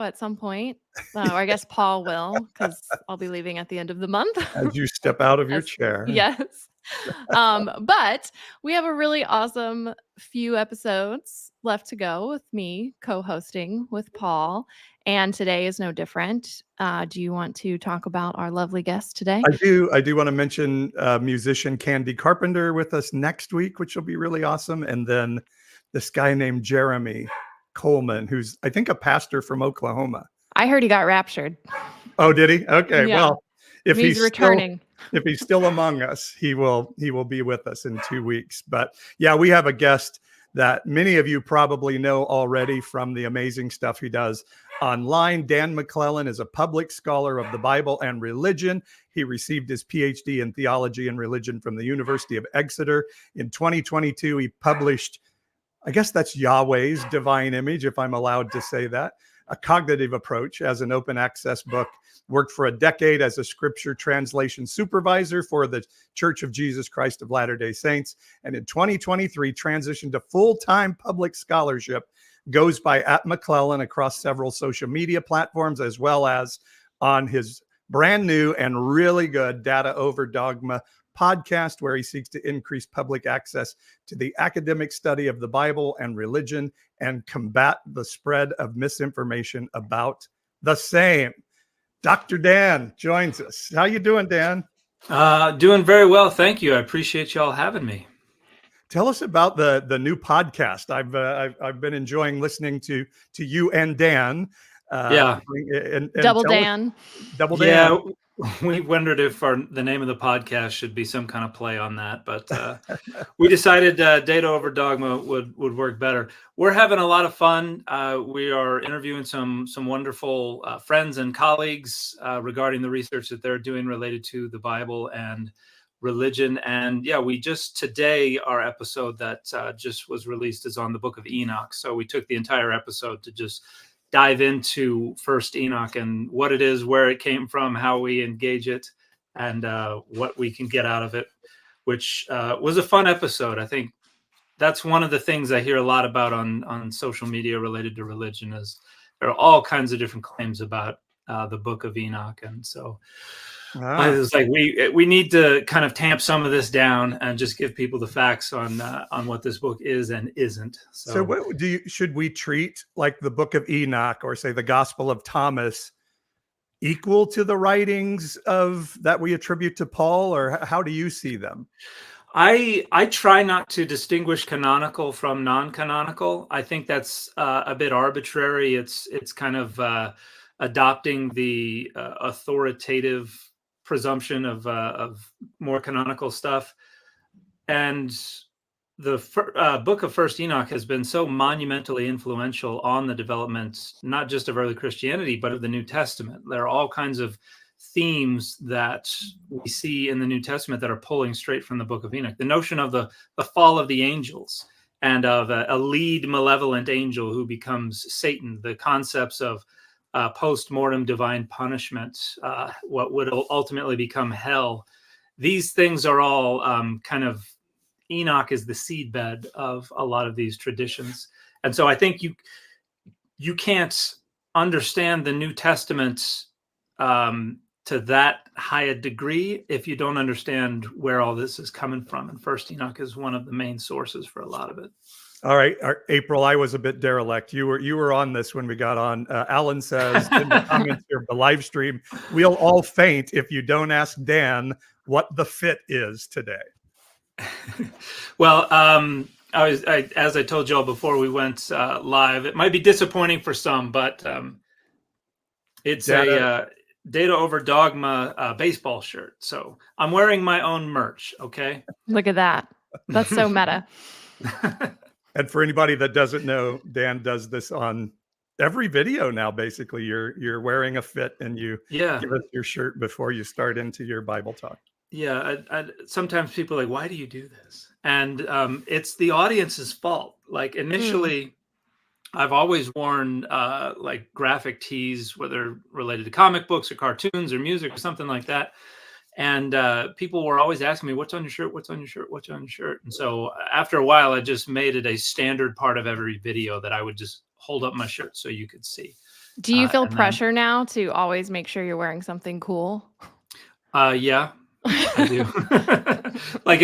at some point. Or I guess Paul will, because I'll be leaving at the end of the month. As you step out of your chair. Yes. But we have a really awesome few episodes left to go with me co-hosting with Paul. And today is no different. Do you want to talk about our lovely guest today? I do want to mention musician Candy Carpenter with us next week, which will be really awesome. And then this guy named Jeremy Coleman, who's, I think, a pastor from Oklahoma. I heard he got raptured. Oh, did he? Okay. Yeah. Well, if he's returning, if he's still among us, he will be with us in 2 weeks. But yeah, we have a guest that many of you probably know already from the amazing stuff he does online. Dan McClellan is a public scholar of the Bible and religion. He received his PhD in theology and religion from the University of Exeter. In 2022, he published, I guess that's Yahweh's Divine Image, if I'm allowed to say that, a cognitive approach as an open access book. Worked for a decade as a scripture translation supervisor for the Church of Jesus Christ of Latter-day Saints. And in 2023, transitioned to full-time public scholarship. Goes by @McClellan across several social media platforms, as well as on his brand new and really good Data Over Dogma podcast, where he seeks to increase public access to the academic study of the Bible and religion and combat the spread of misinformation about the same. Dr. Dan joins us. How you doing, Dan? Doing very well, thank you. I appreciate y'all having me. Tell us about the new podcast. I've been enjoying listening to you and Dan. And Double Dan. Double Dan. Yeah, we wondered if the name of the podcast should be some kind of play on that, but we decided Data Over Dogma would work better. We're having a lot of fun. We are interviewing some wonderful friends and colleagues regarding the research that they're doing related to the Bible and religion. And yeah, we just today, our episode that just was released is on the book of Enoch. So we took the entire episode to just dive into First Enoch and what it is, where it came from, how we engage it, and what we can get out of it, which was a fun episode. I think that's one of the things I hear a lot about on social media related to religion is there are all kinds of different claims about the book of Enoch. And so I was like, we need to kind of tamp some of this down and just give people the facts on what this book is and isn't. So what should we treat like the book of Enoch or say the Gospel of Thomas equal to the writings of that we attribute to Paul, or how do you see them? I try not to distinguish canonical from non-canonical. I think that's a bit arbitrary. It's kind of adopting the authoritative presumption of more canonical stuff. And the book of First Enoch has been so monumentally influential on the development, not just of early Christianity, but of the New Testament. There are all kinds of themes that we see in the New Testament that are pulling straight from the book of Enoch. The notion of the fall of the angels and of a lead malevolent angel who becomes Satan, the concepts of post-mortem divine punishment, what would ultimately become hell. These things are all kind of, Enoch is the seedbed of a lot of these traditions. And so I think you can't understand the New Testament to that high a degree if you don't understand where all this is coming from. And First Enoch is one of the main sources for a lot of it. All right, April, I was a bit derelict. You were on this when we got on. Alan says in the comments here of the live stream, we'll all faint if you don't ask Dan what the fit is today. Well, as I told y'all before we went live, it might be disappointing for some, but it's a Data Over Dogma baseball shirt. So I'm wearing my own merch. Okay. Look at that. That's so meta. And for anybody that doesn't know, Dan does this on every video now. Basically, you're wearing a fit and you give us your shirt before you start into your Bible talk. Yeah, sometimes people are like, why do you do this? And it's the audience's fault. Like initially, I've always worn like graphic tees, whether related to comic books or cartoons or music or something like that. And people were always asking me, what's on your shirt? What's on your shirt? What's on your shirt? And so after a while, I just made it a standard part of every video that I would just hold up my shirt so you could see. Do you feel and then, pressure now to always make sure you're wearing something cool? yeah, I do. Like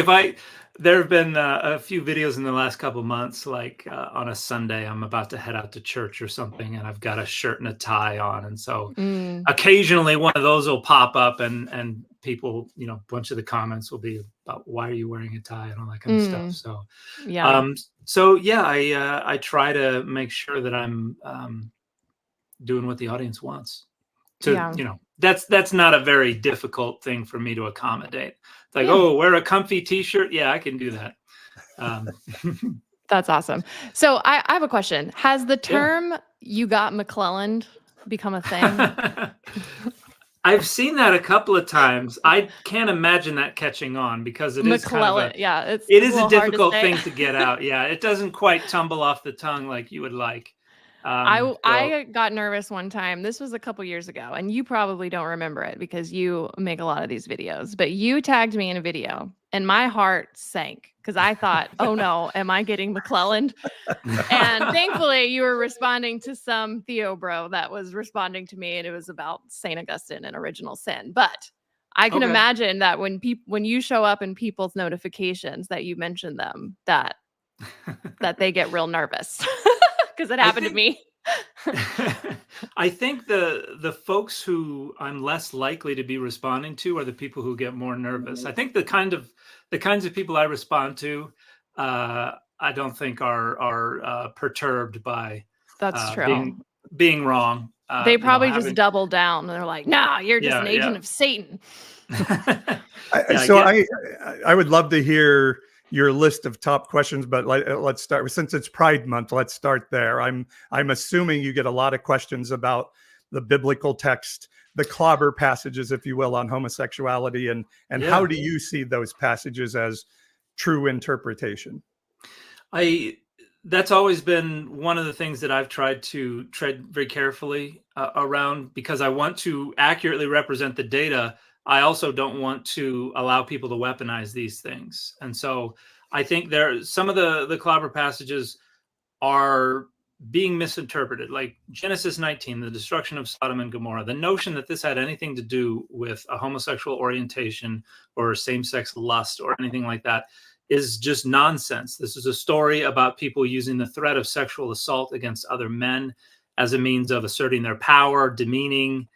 there have been a few videos in the last couple months, like on a Sunday, I'm about to head out to church or something, and I've got a shirt and a tie on. And so Mm, occasionally one of those will pop up, and people, a bunch of the comments will be about, why are you wearing a tie and all that kind of stuff. So, yeah. yeah, I try to make sure that I'm doing what the audience wants. Yeah. That's not a very difficult thing for me to accommodate. It's like, Yeah. oh, wear a comfy t-shirt. Yeah, I can do that. That's awesome. So I have a question. Has the Yeah. term "you got McClellan" become a thing? I've seen that a couple of times. I can't imagine that catching on, because it is kind of McClellan. Yeah, it a is a little hard to difficult say. thing to get out. Yeah, it doesn't quite tumble off the tongue like you would like. So I got nervous one time. This was a couple years ago, and you probably don't remember it because you make a lot of these videos, but you tagged me in a video and my heart sank because I thought, oh no, am I getting McClellan? And thankfully you were responding to some Theo bro that was responding to me, and it was about St. Augustine and original sin. But I can Okay. imagine that when you show up in people's notifications that you mention them, that they get real nervous. Because it happened to me. I think the folks who I'm less likely to be responding to are the people who get more nervous. I think the kinds of people I respond to, I don't think are perturbed by That's true. being wrong. They probably just double down. They're like, "Nah, you're just an agent yeah. of Satan." I would love to hear your list of top questions, but let's start, since it's Pride Month. Let's start there. I'm assuming you get a lot of questions about the biblical text, the clobber passages, if you will, on homosexuality, and how do you see those passages as true interpretation? That's always been one of the things that I've tried to tread very carefully around, because I want to accurately represent the data. I also don't want to allow people to weaponize these things. And so I think some of the clobber passages are being misinterpreted, like Genesis 19, the destruction of Sodom and Gomorrah. The notion that this had anything to do with a homosexual orientation or same-sex lust or anything like that is just nonsense. This is a story about people using the threat of sexual assault against other men as a means of asserting their power, demeaning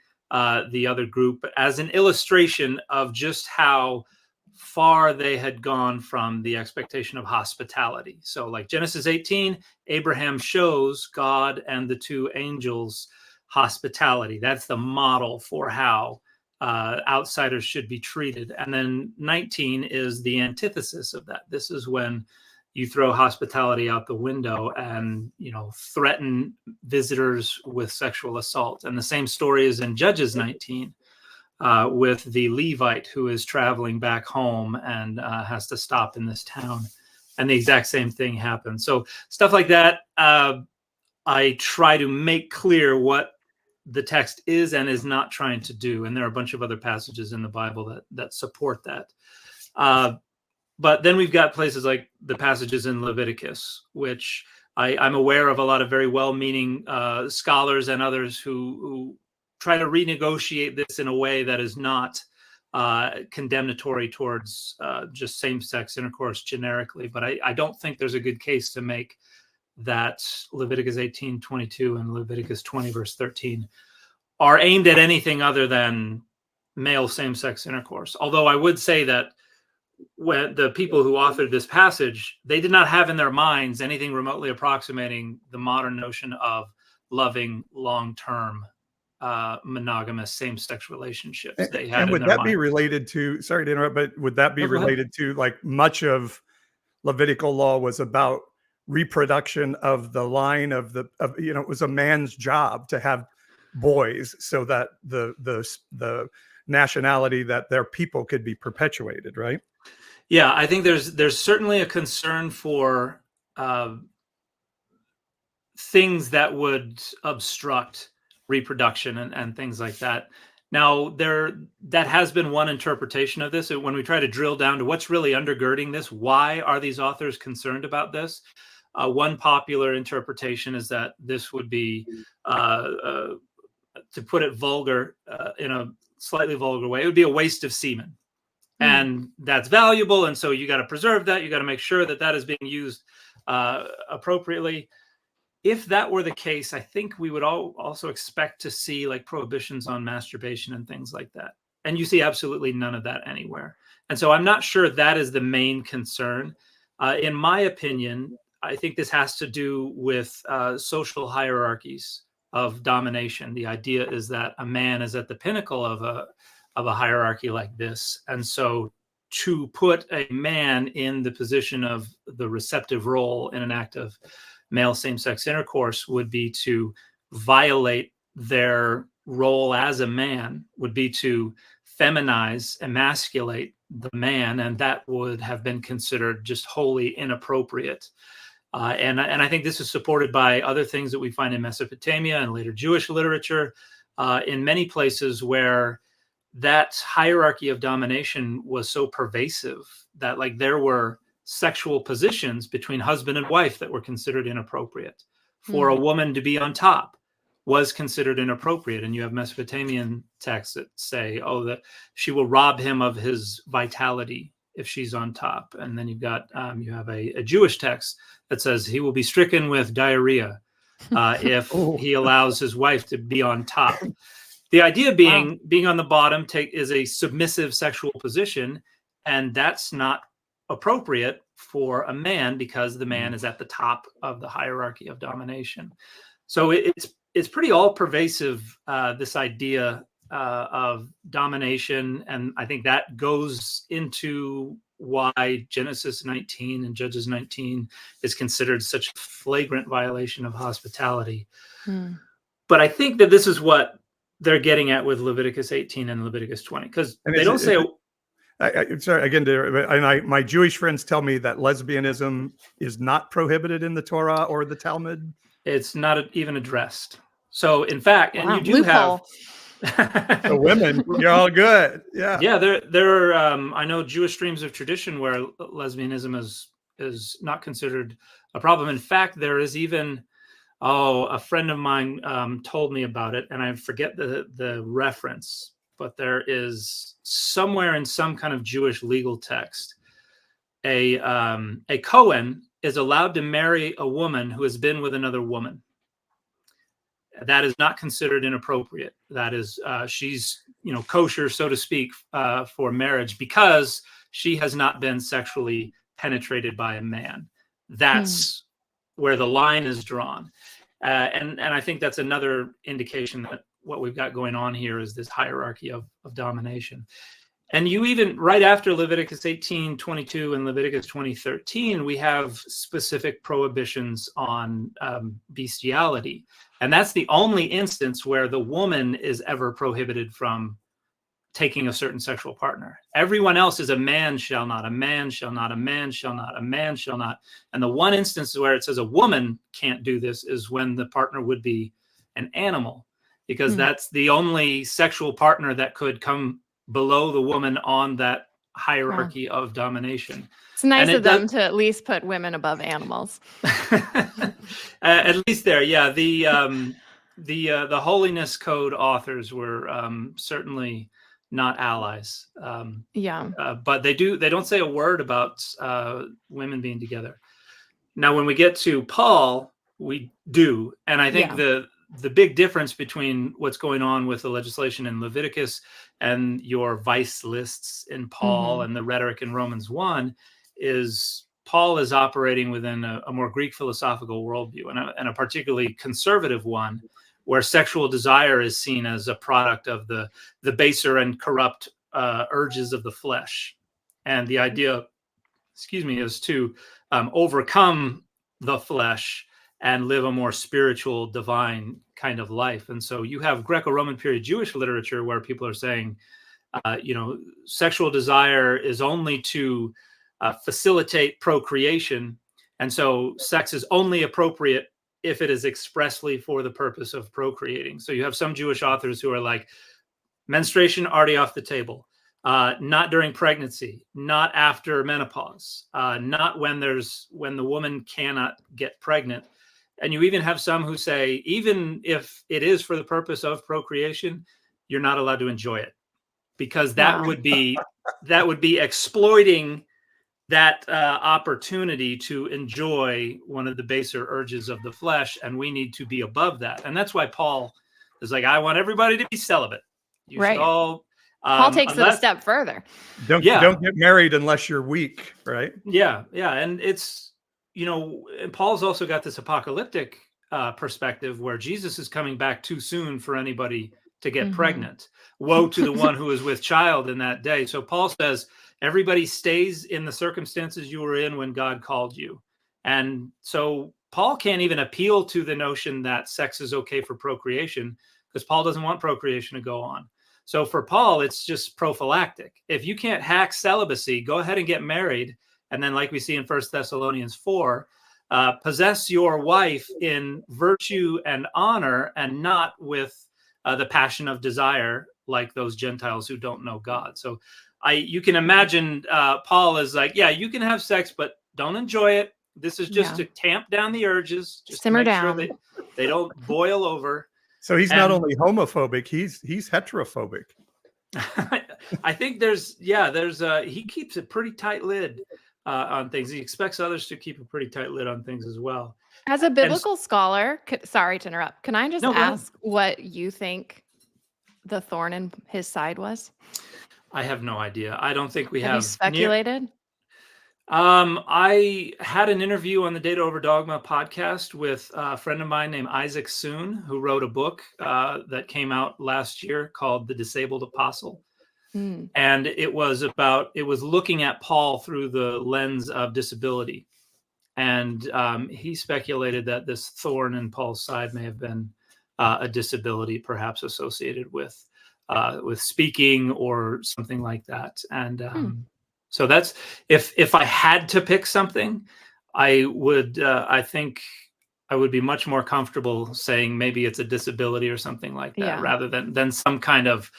the other group, as an illustration of just how far they had gone from the expectation of hospitality. So like Genesis 18, Abraham shows God and the two angels hospitality. That's the model for how outsiders should be treated. And then 19 is the antithesis of that. This is when you throw hospitality out the window and, threaten visitors with sexual assault. And the same story is in Judges 19 with the Levite who is traveling back home and has to stop in this town. And the exact same thing happens. So stuff like that, I try to make clear what the text is and is not trying to do. And there are a bunch of other passages in the Bible that support that. But then we've got places like the passages in Leviticus, which I'm aware of a lot of very well-meaning scholars and others who try to renegotiate this in a way that is not condemnatory towards just same-sex intercourse generically. But I don't think there's a good case to make that Leviticus 18:22 and Leviticus 20 verse 13 are aimed at anything other than male same-sex intercourse. Although I would say that when the people who authored this passage, they did not have in their minds anything remotely approximating the modern notion of loving long-term monogamous same-sex relationships. They had and would that be related to, sorry to interrupt, but would that be related to, like, much of Levitical law was about reproduction of the line of it was a man's job to have boys so that the nationality that their people could be perpetuated, right? Yeah, I think there's certainly a concern for things that would obstruct reproduction and things like that. Now, that has been one interpretation of this. When we try to drill down to what's really undergirding this, why are these authors concerned about this? One popular interpretation is that this would be to put it vulgar, in a slightly vulgar way, it would be a waste of semen. And that's valuable. And so you got to preserve that. You got to make sure that that is being used appropriately. If that were the case, I think we would also expect to see like prohibitions on masturbation and things like that. And you see absolutely none of that anywhere. And so I'm not sure that is the main concern. In my opinion, I think this has to do with social hierarchies of domination. The idea is that a man is at the pinnacle of a hierarchy like this. And so to put a man in the position of the receptive role in an act of male same-sex intercourse would be to violate their role as a man, would be to feminize, emasculate the man, and that would have been considered just wholly inappropriate. And I think this is supported by other things that we find in Mesopotamia and later Jewish literature, in many places where that hierarchy of domination was so pervasive that like there were sexual positions between husband and wife that were considered inappropriate. For a woman to be on top was considered inappropriate. And you have Mesopotamian texts that say, oh, that she will rob him of his vitality if she's on top. And then you've got, you have a Jewish text that says he will be stricken with diarrhea if he allows his wife to be on top. The idea being on the bottom is a submissive sexual position, and that's not appropriate for a man because the man is at the top of the hierarchy of domination. So it's pretty all pervasive, this idea of domination, and I think that goes into why Genesis 19 and Judges 19 is considered such a flagrant violation of hospitality. But I think that this is what they're getting at with Leviticus 18 and Leviticus 20, because they don't say. Sorry, again, my Jewish friends tell me that lesbianism is not prohibited in the Torah or the Talmud. It's not even addressed. So, in fact, and you do loophole. have the women. You're all good. Yeah. Yeah, there are. I know Jewish streams of tradition where lesbianism is not considered a problem. In fact, there is even. A friend of mine told me about it, and I forget the reference, but there is somewhere in some kind of Jewish legal text, a Cohen is allowed to marry a woman who has been with another woman. That is not considered inappropriate. That is, she's kosher, so to speak, for marriage because she has not been sexually penetrated by a man. That's where the line is drawn. And I think that's another indication that what we've got going on here is this hierarchy of domination. And you even, right after Leviticus 18:22 and Leviticus 20:13, we have specific prohibitions on bestiality. And that's the only instance where the woman is ever prohibited from taking a certain sexual partner. Everyone else is a man shall not, a man shall not, a man shall not, a man shall not. And the one instance where it says a woman can't do this is when the partner would be an animal, because that's the only sexual partner that could come below the woman on that hierarchy of domination. It's nice of them to at least put women above animals. At least there, yeah. The Holiness Code authors were certainly not allies. But they don't say a word about women being together. Now, when we get to Paul, we do. And I think the big difference between what's going on with the legislation in Leviticus and your vice lists in Paul and the rhetoric in Romans 1 is Paul is operating within a more Greek philosophical worldview and a particularly conservative one, where sexual desire is seen as a product of the baser and corrupt urges of the flesh. And the idea, is to overcome the flesh and live a more spiritual, divine kind of life. And so you have Greco-Roman period Jewish literature where people are saying, sexual desire is only to facilitate procreation. And so sex is only appropriate if it is expressly for the purpose of procreating. So you have some Jewish authors who are like, menstruation already off the table, not during pregnancy, not after menopause, not when the woman cannot get pregnant. And you even have some who say, even if it is for the purpose of procreation, you're not allowed to enjoy it, because that would be exploiting that opportunity to enjoy one of the baser urges of the flesh, and we need to be above that. And that's why Paul is like, I want everybody to be celibate. You should all. Paul takes it a step further. Don't get married unless you're weak, right? Yeah, and it's, and Paul's also got this apocalyptic perspective where Jesus is coming back too soon for anybody to get pregnant. Woe to the one who is with child in that day. So Paul says, everybody stays in the circumstances you were in when God called you. And so Paul can't even appeal to the notion that sex is okay for procreation, because Paul doesn't want procreation to go on. So for Paul, it's just prophylactic. If you can't hack celibacy, go ahead and get married. And then, like we see in 1 Thessalonians 4, possess your wife in virtue and honor, and not with the passion of desire, like those Gentiles who don't know God. So you can imagine Paul is like, yeah, you can have sex, but don't enjoy it. This is just to tamp down the urges, just simmer to make down. sure they don't boil over. So he's not only homophobic, he's heterophobic. I think he keeps a pretty tight lid on things. He expects others to keep a pretty tight lid on things as well. As a biblical scholar, sorry to interrupt, can I just ask what you think the thorn in his side was? I have no idea. I don't think we have. Have you speculated? I had an interview on the Data Over Dogma podcast with a friend of mine named Isaac Soon, who wrote a book that came out last year called The Disabled Apostle. And it was looking at Paul through the lens of disability. And he speculated that this thorn in Paul's side may have been a disability, perhaps associated with speaking or something like that. And so that's, if I had to pick something, I think I would be much more comfortable saying maybe it's a disability or something like that, rather than some kind of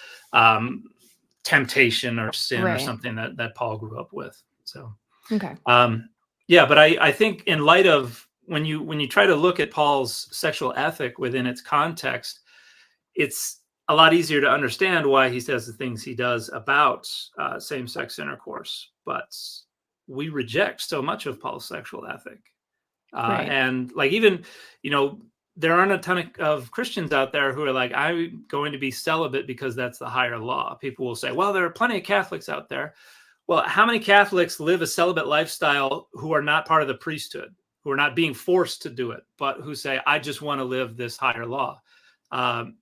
temptation or sin or something that Paul grew up with. So, okay. But I think in light of when you try to look at Paul's sexual ethic within its context, it's a lot easier to understand why he says the things he does about same-sex intercourse. But we reject so much of Paul's sexual ethic. And like, even, there aren't a ton of Christians out there who are like, I'm going to be celibate because that's the higher law. People will say, well, there are plenty of Catholics out there. Well, how many Catholics live a celibate lifestyle who are not part of the priesthood, who are not being forced to do it, but who say, I just want to live this higher law?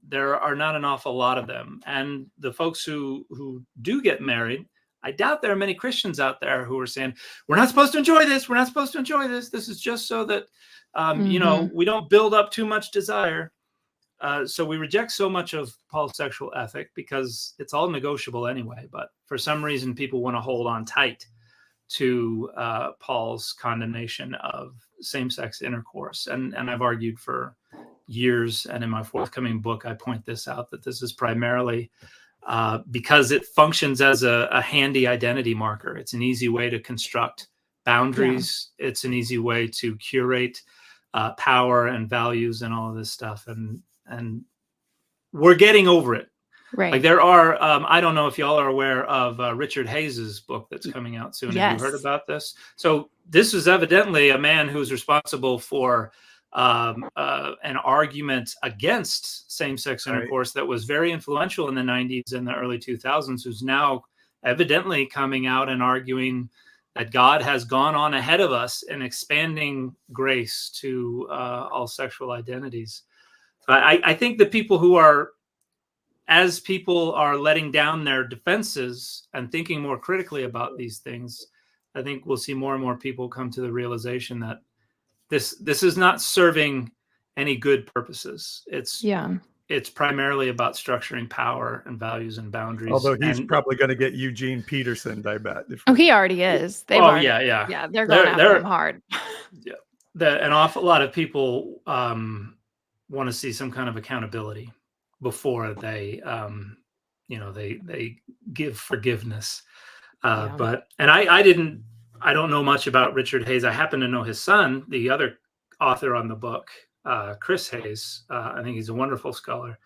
There are not an awful lot of them. And the folks who do get married, I doubt there are many Christians out there who are saying, we're not supposed to enjoy this. We're not supposed to enjoy this. This is just so that, we don't build up too much desire. So we reject so much of Paul's sexual ethic because it's all negotiable anyway. But for some reason, people want to hold on tight to Paul's condemnation of same-sex intercourse. And I've argued for years, and in my forthcoming book, I point this out, that this is primarily because it functions as a handy identity marker. It's an easy way to construct boundaries. Yeah. It's an easy way to curate power and values and all of this stuff. And we're getting over it. Right. Like there are, I don't know if y'all are aware of Richard Hayes's book that's coming out soon. Yes. Have you heard about this? So this is evidently a man who's responsible for an argument against same-sex intercourse that was very influential in the 90s and the early 2000s, who's now evidently coming out and arguing that God has gone on ahead of us in expanding grace to all sexual identities. So I think the people who are, as people are letting down their defenses and thinking more critically about these things, I think we'll see more and more people come to the realization that this is not serving any good purposes. It's primarily about structuring power and values and boundaries. Although he's probably going to get Eugene Peterson, I bet. He already is. Yeah, they're going after him hard. Yeah, an awful lot of people want to see some kind of accountability before they, they give forgiveness. But I don't know much about Richard Hayes. I happen to know his son, the other author on the book, Chris Hayes. I think he's a wonderful scholar.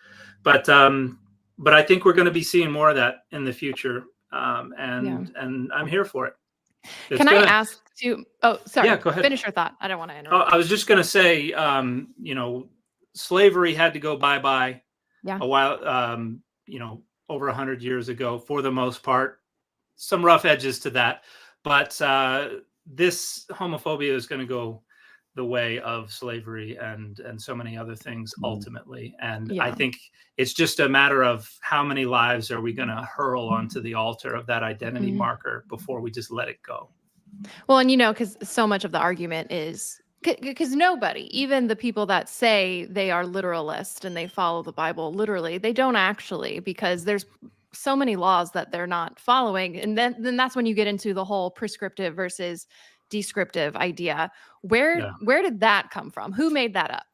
But I think we're going to be seeing more of that in the future, and I'm here for it. Can I ask you? Oh, sorry. Yeah, go ahead. Finish your thought. I don't want to interrupt. I was just going to say, slavery had to go bye-bye a while, over 100 years ago, for the most part. Some rough edges to that, but this homophobia is going to go the way of slavery and so many other things ultimately. And I think it's just a matter of how many lives are we going to hurl onto the altar of that identity marker before we just let it go. Well, and because so much of the argument is because nobody, even the people that say they are literalist and they follow the Bible literally, they don't actually, because there's so many laws that they're not following. And then that's when you get into the whole prescriptive versus descriptive idea. Where did that come from? Who made that up?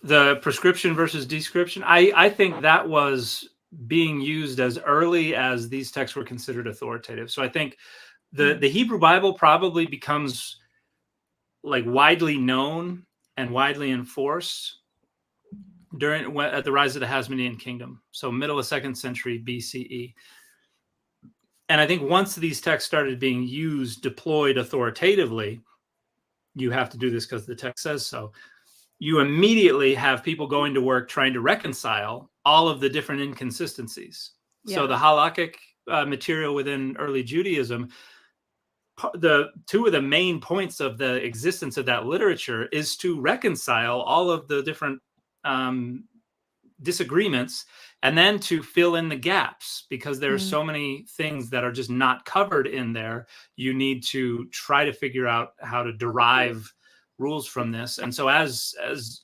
The prescription versus description. I think that was being used as early as these texts were considered authoritative. So I think the Hebrew Bible probably becomes like widely known and widely enforced at the rise of the Hasmonean kingdom. So middle of 2nd century BCE. And I think once these texts started being used, deployed authoritatively, you have to do this because the text says so. You immediately have people going to work trying to reconcile all of the different inconsistencies. So the halakhic material within early Judaism, two of the main points of the existence of that literature is to reconcile all of the different disagreements, and then to fill in the gaps, because there are so many things that are just not covered in there. You need to try to figure out how to derive rules from this. And so as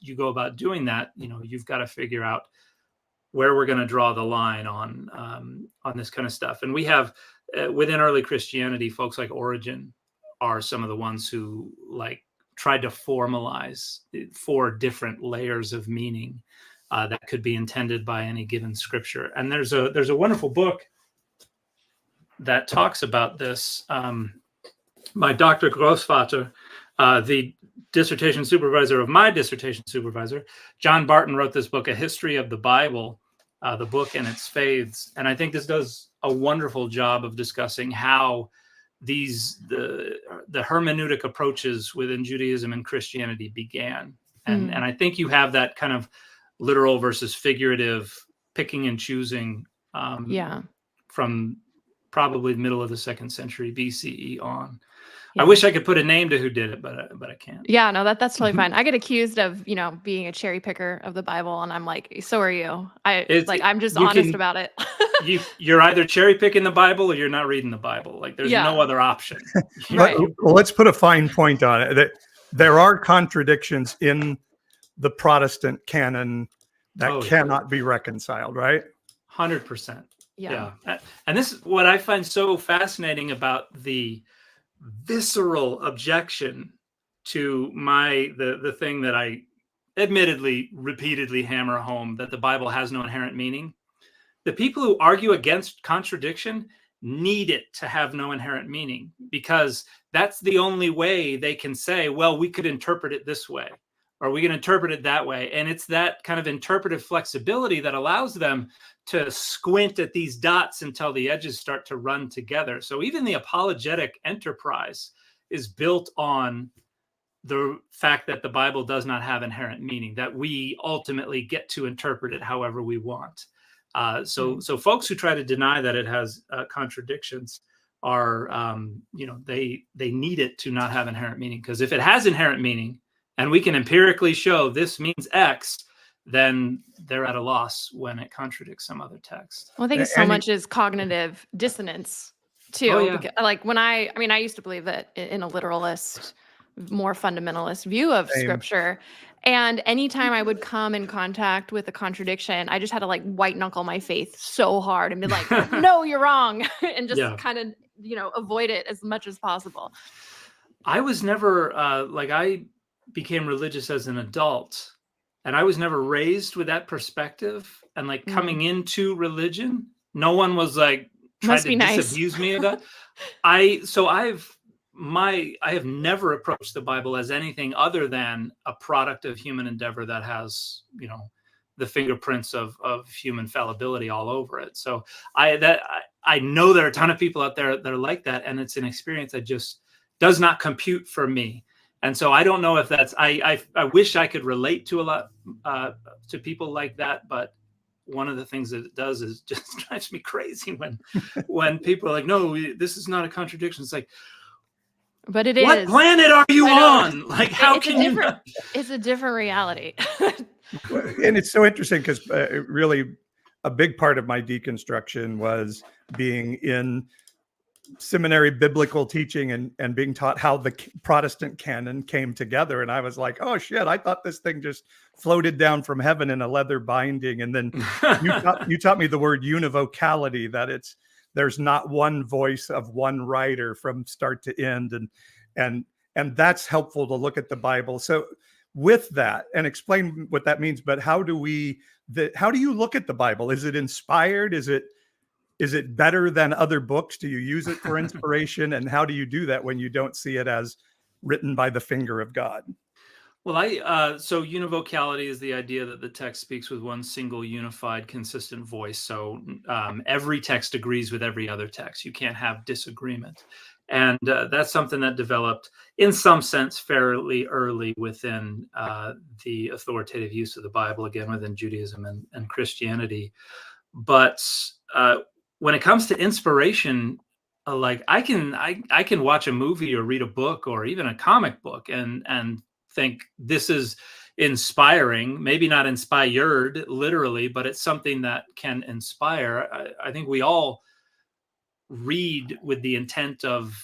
you go about doing that, you've got to figure out where we're going to draw the line on this kind of stuff. And we have within early Christianity, folks like Origen are some of the ones who tried to formalize 4 different layers of meaning that could be intended by any given scripture. And there's a wonderful book that talks about this. My Dr. Grossvater, the dissertation supervisor of my dissertation supervisor, John Barton, wrote this book, A History of the Bible, the book and its faiths. And I think this does a wonderful job of discussing how the hermeneutic approaches within Judaism and Christianity began. And I think you have that kind of literal versus figurative picking and choosing from probably the middle of the 2nd century BCE on. I wish I could put a name to who did it, but I can't. Yeah, no, that's totally fine. I get accused of, being a cherry picker of the Bible, and I'm like, so are you. I'm just honest about it. You're either cherry picking the Bible or you're not reading the Bible. Like there's no other option. Right. Well, let's put a fine point on it. That there are contradictions in the Protestant canon that cannot be reconciled, right? 100%. Yeah. And this is what I find so fascinating about the visceral objection to the thing that I admittedly repeatedly hammer home, that the Bible has no inherent meaning. The people who argue against contradiction need it to have no inherent meaning, because that's the only way they can say, well, we could interpret it this way, or we can interpret it that way. And it's that kind of interpretive flexibility that allows them to squint at these dots until the edges start to run together. So even the apologetic enterprise is built on the fact that the Bible does not have inherent meaning, that we ultimately get to interpret it however we want. So folks who try to deny that it has contradictions are, they need it to not have inherent meaning. Because if it has inherent meaning, and we can empirically show this means X, then they're at a loss when it contradicts some other text. Well, I think so much is cognitive dissonance too. Oh, yeah. Because, when I used to believe that in a literalist, more fundamentalist view of scripture. And anytime I would come in contact with a contradiction, I just had to white knuckle my faith so hard and be like, no, you're wrong. And just kind of, avoid it as much as possible. I was never I became religious as an adult, and I was never raised with that perspective. And coming into religion, no one was trying to disabuse me of that. I've I have never approached the Bible as anything other than a product of human endeavor that has, the fingerprints of human fallibility all over it. So I know there are a ton of people out there that are like that, and it's an experience that just does not compute for me. And so I don't know if that's, I wish I could relate to a lot to people like that, but one of the things that it does is just drives me crazy when people are like, no, this is not a contradiction. It's like, but it what is. planet are you on? Like, how can you not? It's a different reality. And it's so interesting because really a big part of my deconstruction was being in seminary biblical teaching and being taught how the Protestant canon came together. And I was like, oh shit, I thought this thing just floated down from heaven in a leather binding. And then you taught me the word univocality, that there's not one voice of one writer from start to end. And that's helpful to look at the Bible. So with that, and explain what that means, but how do you look at the Bible? Is it inspired? Is it better than other books? Do you use it for inspiration? And how do you do that when you don't see it as written by the finger of God? Well, so univocality is the idea that the text speaks with one single, unified, consistent voice. So every text agrees with every other text. You can't have disagreement. And that's something that developed, in some sense, fairly early within the authoritative use of the Bible, again, within Judaism and Christianity. But when it comes to inspiration, like I can watch a movie or read a book or even a comic book and think this is inspiring, maybe not inspired literally, but it's something that can inspire. I think we all read with the intent of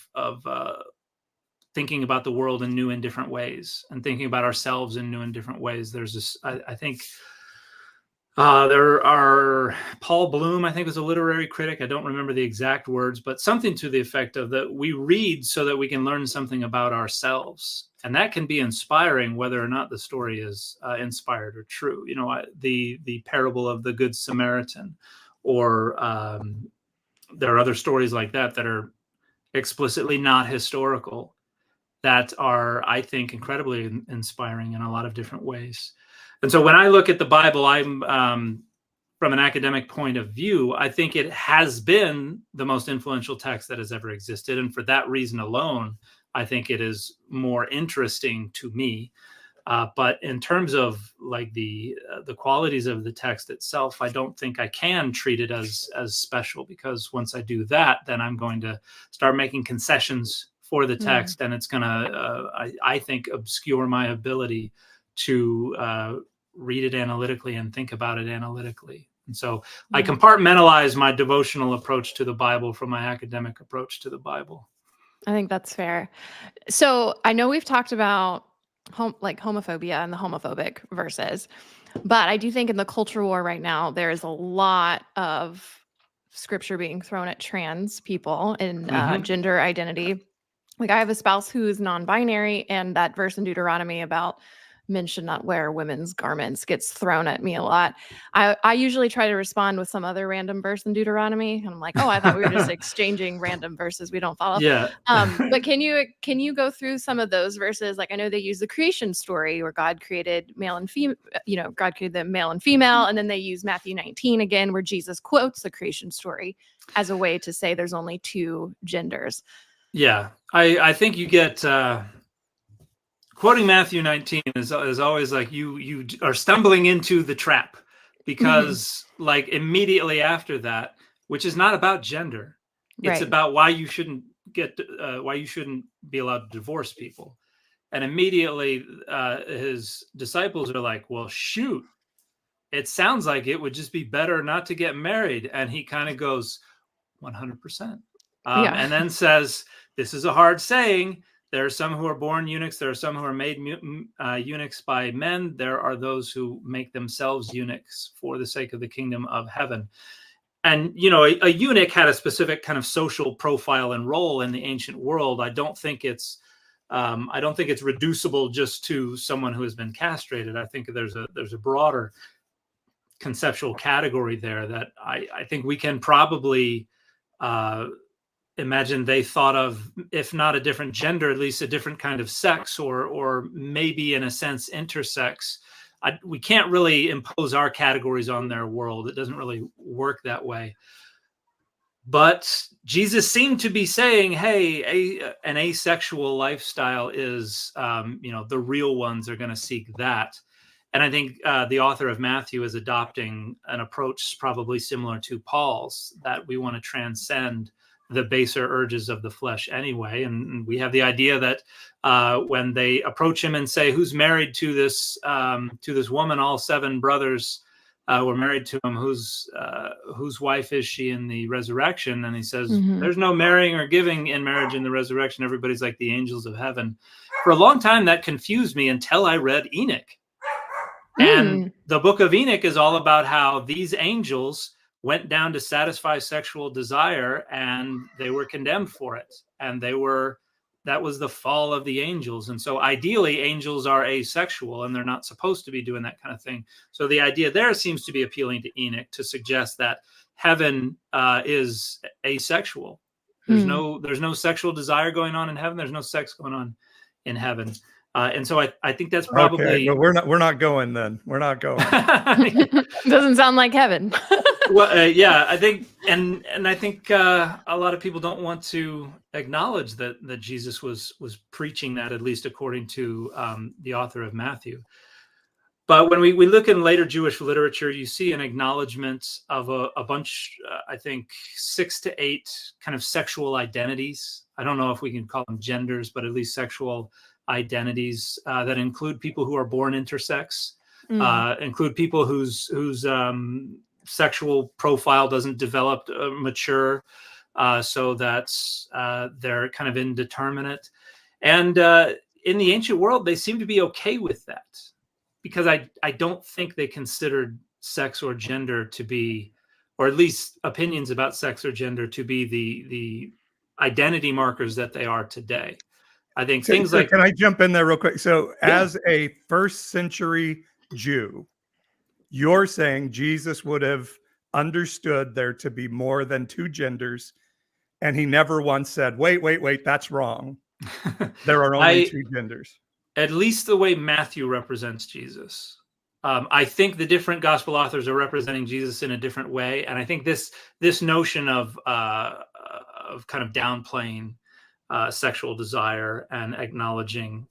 thinking about the world in new and different ways, and thinking about ourselves in new and different ways. There's this, I think, there are Paul Bloom, I think, was a literary critic. I don't remember the exact words, but something to the effect of that we read so that we can learn something about ourselves. And that can be inspiring, whether or not the story is inspired or true. The parable of the Good Samaritan, or there are other stories like that are explicitly not historical, that are, I think, incredibly inspiring in a lot of different ways. And so when I look at the Bible, I'm from an academic point of view, I think it has been the most influential text that has ever existed. And for that reason alone, I think it is more interesting to me. But in terms of like the qualities of the text itself, I don't think I can treat it as special, because once I do that, then I'm going to start making concessions for the text, and it's going to, I think, obscure my ability to read it analytically and think about it analytically. And so I compartmentalize my devotional approach to the Bible from my academic approach to the Bible. I think that's fair. So I know we've talked about homophobia and the homophobic verses, but I do think in the culture war right now, there is a lot of scripture being thrown at trans people and gender identity. Like, I have a spouse who's non-binary, and that verse in Deuteronomy about men should not wear women's garments gets thrown at me a lot. I usually try to respond with some other random verse in Deuteronomy, and I'm like, oh, I thought we were just exchanging random verses we don't follow. Yeah. But can you go through some of those verses? Like, I know they use the creation story where God created male and female, God created the male and female, and then they use Matthew 19 again, where Jesus quotes the creation story as a way to say there's only two genders. Yeah, I think you get quoting Matthew 19 is always like you are stumbling into the trap, because like immediately after that, which is not about gender, it's about why you shouldn't be allowed to divorce people. And immediately his disciples are like, well, shoot, it sounds like it would just be better not to get married. And he kind of goes 100%. And then says, this is a hard saying. There are some who are born eunuchs. There are some who are made eunuchs by men. There are those who make themselves eunuchs for the sake of the kingdom of heaven. And, a eunuch had a specific kind of social profile and role in the ancient world. I don't think it's reducible just to someone who has been castrated. I think there's a broader conceptual category there that I think we can probably imagine they thought of, if not a different gender, at least a different kind of sex, or maybe in a sense intersex. We can't really impose our categories on their world. It doesn't really work that way. But Jesus seemed to be saying, hey, an asexual lifestyle is, the real ones are going to seek that. And I think the author of Matthew is adopting an approach probably similar to Paul's, that we want to transcend the baser urges of the flesh anyway. And we have the idea that when they approach him and say, who's married to this woman, all 7 brothers were married to him, whose wife is she in the resurrection? And he says, there's no marrying or giving in marriage in the resurrection. Everybody's like the angels of heaven. For a long time, that confused me until I read Enoch. And the book of Enoch is all about how these angels went down to satisfy sexual desire, and they were condemned for it. And that was the fall of the angels. And so ideally, angels are asexual, and they're not supposed to be doing that kind of thing. So the idea there seems to be appealing to Enoch, to suggest that heaven is asexual. There's no sexual desire going on in heaven. There's no sex going on in heaven. And so I think that's probably... Okay, but we're not going then. We're not going. Doesn't sound like heaven. Well, yeah, I think, and I think a lot of people don't want to acknowledge that Jesus was preaching that, at least according to the author of Matthew. But when we look in later Jewish literature, you see an acknowledgement of a bunch, I think 6 to 8 kind of sexual identities. I don't know if we can call them genders, but at least sexual identities that include people who are born intersex, include people whose sexual profile doesn't develop, mature, so that's they're kind of indeterminate. And in the ancient world, they seem to be okay with that, because I don't think they considered sex or gender to be, or at least opinions about sex or gender to be the identity markers that they are today. I think things like... Can I jump in there real quick? So as a first century Jew, you're saying Jesus would have understood there to be more than 2 genders, and he never once said, wait, that's wrong. There are only 2 genders. At least the way Matthew represents Jesus. I think the different gospel authors are representing Jesus in a different way. And I think this notion of kind of downplaying sexual desire and acknowledging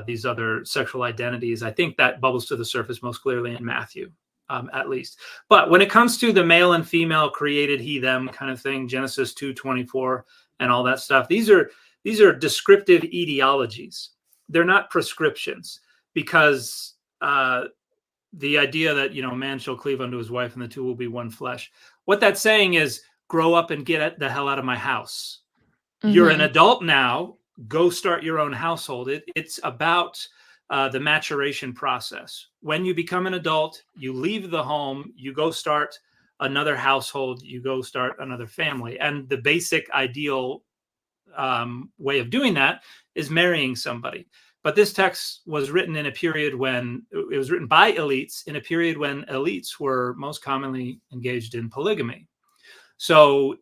these other sexual identities, I think that bubbles to the surface most clearly in Matthew, at least. But when it comes to the male and female created he, them kind of thing, Genesis 2:24 and all that stuff, these are descriptive etiologies. They're not prescriptions, because the idea that, man shall cleave unto his wife and the 2 will be one flesh. What that's saying is, grow up and get the hell out of my house. You're an adult now. Go start your own household. It's about the maturation process. When you become an adult, you leave the home, you go start another household, you go start another family. And the basic ideal way of doing that is marrying somebody. But this text was written in a period when it was written by elites, in a period when elites were most commonly engaged in polygamy. So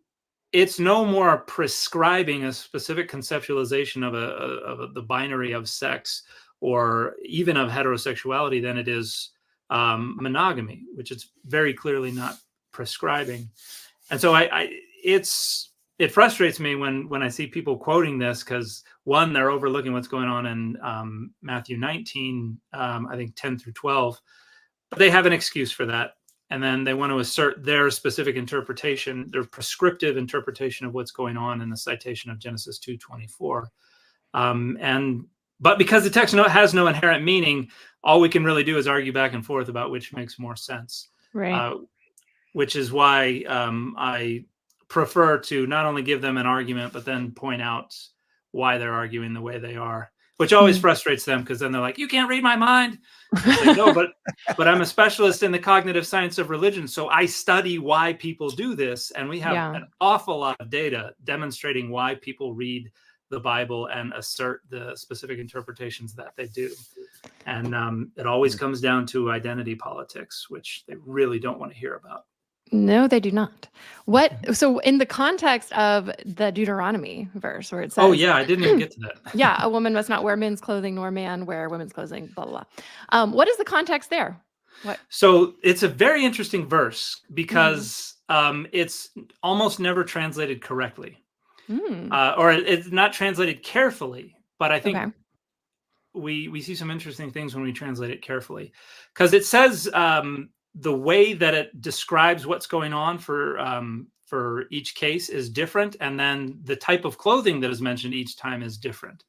it's no more prescribing a specific conceptualization of the binary of sex or even of heterosexuality than it is monogamy, which it's very clearly not prescribing. And so it frustrates me when I see people quoting this, because one, they're overlooking what's going on in Matthew 19, I think 10 through 12, but they have an excuse for that. And then they want to assert their specific interpretation, their prescriptive interpretation of what's going on in the citation of Genesis 2:24. But because the text has no inherent meaning, all we can really do is argue back and forth about which makes more sense. Right. Which is why I prefer to not only give them an argument, but then point out why they're arguing the way they are, which always frustrates them, because then they're like, you can't read my mind. Like, no, but I'm a specialist in the cognitive science of religion, so I study why people do this, and we have an awful lot of data demonstrating why people read the Bible and assert the specific interpretations that they do. And it always comes down to identity politics, which they really don't want to hear about. No, they do not. So in the context of the Deuteronomy verse where it Oh says, yeah, I didn't even get to that. yeah, a woman must not wear men's clothing nor man wear women's clothing, blah, blah, blah. What is the context there? What? So it's a very interesting verse Mhm. because it's almost never translated correctly, Mm, or it's not translated carefully. But I think okay. we see some interesting things when we translate it carefully, because it says the way that it describes what's going on for each case is different, and then the type of clothing that is mentioned each time is different.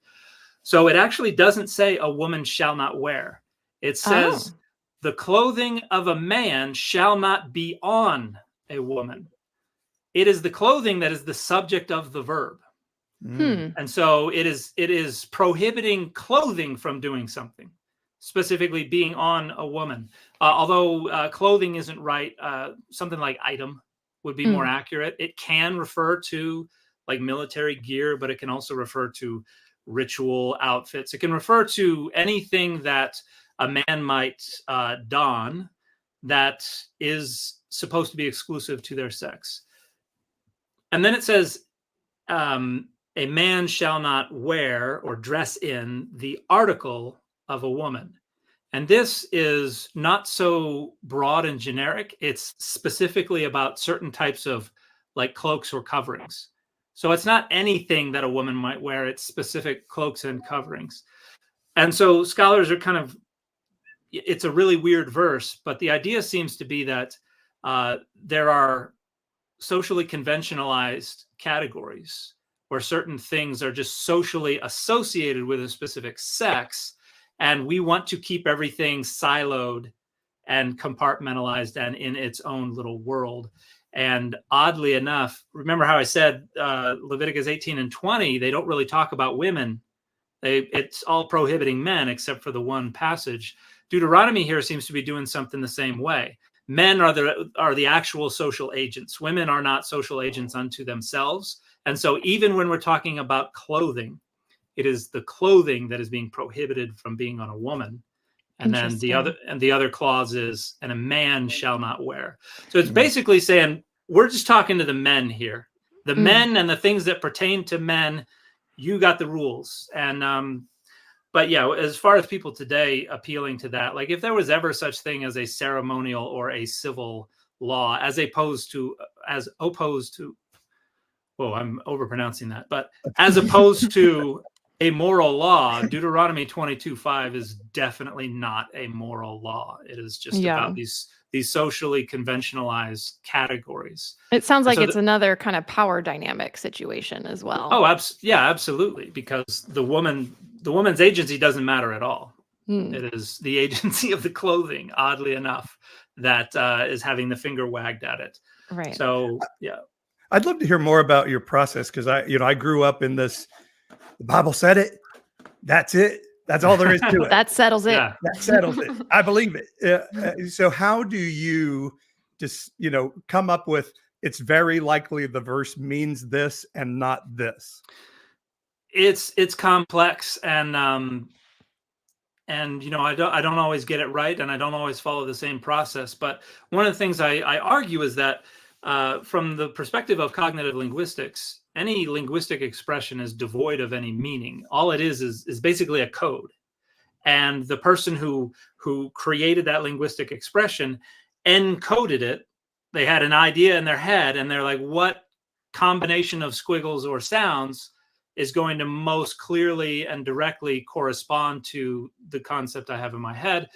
So it actually doesn't say a woman shall not wear. It Oh. says the clothing of a man shall not be on a woman. It is the clothing that is the subject of the verb. Hmm. And so it is prohibiting clothing from doing something, specifically being on a woman. Although clothing isn't right, something like item would be more Mm. accurate. It can refer to like military gear, but it can also refer to ritual outfits. It can refer to anything that a man might don that is supposed to be exclusive to their sex. And then it says, a man shall not wear or dress in the article of a woman. And this is not so broad and generic. It's specifically about certain types of like cloaks or coverings. So it's not anything that a woman might wear, it's specific cloaks and coverings. And so scholars are kind of, it's a really weird verse, but the idea seems to be that there are socially conventionalized categories where certain things are just socially associated with a specific sex, and we want to keep everything siloed and compartmentalized and in its own little world. And oddly enough, remember how I said Leviticus 18 and 20, they don't really talk about women. It's all prohibiting men except for the one passage. Deuteronomy here seems to be doing something the same way. Men are the actual social agents. Women are not social agents unto themselves. And so even when we're talking about clothing, it is the clothing that is being prohibited from being on a woman. And then the other clause is, and a man shall not wear. So it's basically saying, we're just talking to the men here. The men and the things that pertain to men, you got the rules. And but yeah, as far as people today appealing to that, like if there was ever such thing as a ceremonial or a civil law, as opposed to, whoa, I'm overpronouncing that, but as opposed to a moral law, Deuteronomy 22:5 is definitely not a moral law. It is just about these socially conventionalized categories. It sounds And like so it's another kind of power dynamic situation as well. oh, yeah, absolutely, because the woman's agency doesn't matter at all. It is the agency of the clothing, oddly enough, that is having the finger wagged at it. Right. So yeah, I'd love to hear more about your process, because I grew up in this. The Bible said it. That's it. That's all there is to it. That settles it. Yeah. That settles it. I believe it. So how do you just come up with? It's very likely the verse means this and not this. It's complex, and I don't always get it right, and I don't always follow the same process. But one of the things I argue is that from the perspective of cognitive linguistics, any linguistic expression is devoid of any meaning. All it is basically a code, and the person who created that linguistic expression encoded it. They had an idea in their head, and they're like, what combination of squiggles or sounds is going to most clearly and directly correspond to the concept I have in my head.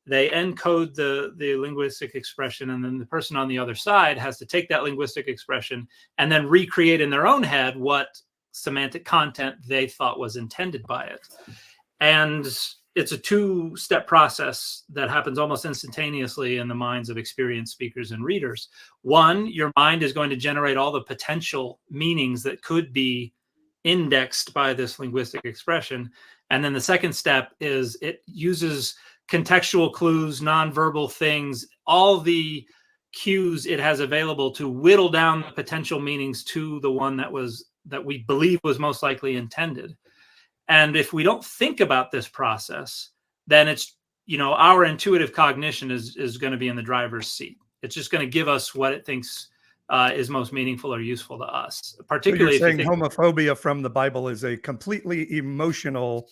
They encode the linguistic expression, and then the person on the other side has to take that linguistic expression and then recreate in their own head what semantic content they thought was intended by it. And it's a two-step process that happens almost instantaneously in the minds of experienced speakers and readers. One, your mind is going to generate all the potential meanings that could be indexed by this linguistic expression. And then the second step is it uses contextual clues, nonverbal things, all the cues it has available to whittle down the potential meanings to the one that we believe was most likely intended. And if we don't think about this process, then it's, our intuitive cognition is going to be in the driver's seat. It's just going to give us what it thinks is most meaningful or useful to us. So Particularly, you're if saying you think homophobia from the Bible is a completely emotional.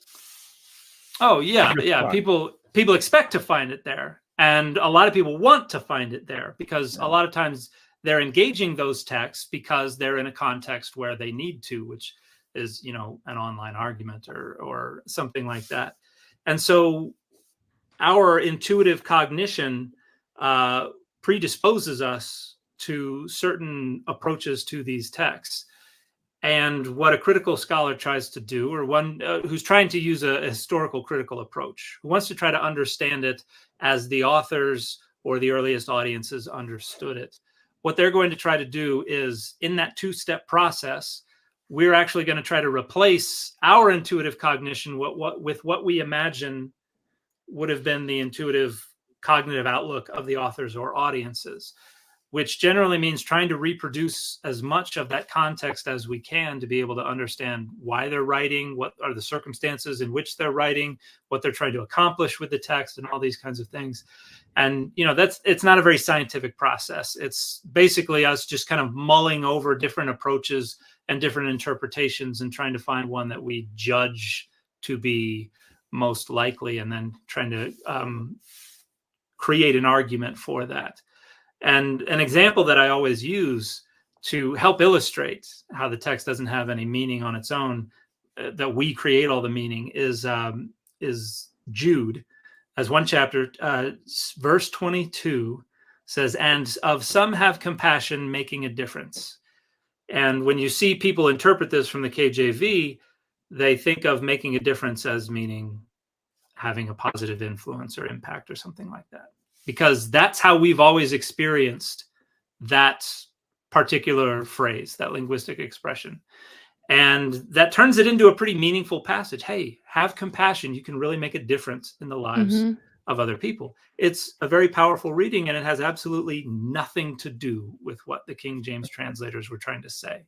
Oh yeah, yeah. response. People expect to find it there, and a lot of people want to find it there because Yeah. a lot of times they're engaging those texts because they're in a context where they need to, which is, you know, an online argument or something like that. And so our intuitive cognition predisposes us to certain approaches to these texts. And what a critical scholar tries to do, or one who's trying to use a historical critical approach, who wants to try to understand it as the authors or the earliest audiences understood it, what they're going to try to do is, in that two-step process, we're actually going to try to replace our intuitive cognition with what we imagine would have been the intuitive cognitive outlook of the authors or audiences, which generally means trying to reproduce as much of that context as we can to be able to understand why they're writing, what are the circumstances in which they're writing, what they're trying to accomplish with the text, and all these kinds of things. And, you know, it's not a very scientific process. It's basically us just kind of mulling over different approaches and different interpretations and trying to find one that we judge to be most likely, and then trying to create an argument for that. And an example that I always use to help illustrate how the text doesn't have any meaning on its own, that we create all the meaning, is Jude. As one chapter, verse 22 says, "And of some have compassion, making a difference." And when you see people interpret this from the KJV, they think of making a difference as meaning having a positive influence or impact or something like that, because that's how we've always experienced that particular phrase, that linguistic expression. And that turns it into a pretty meaningful passage. Hey, have compassion. You can really make a difference in the lives of other people. It's a very powerful reading, and it has absolutely nothing to do with what the King James translators were trying to say,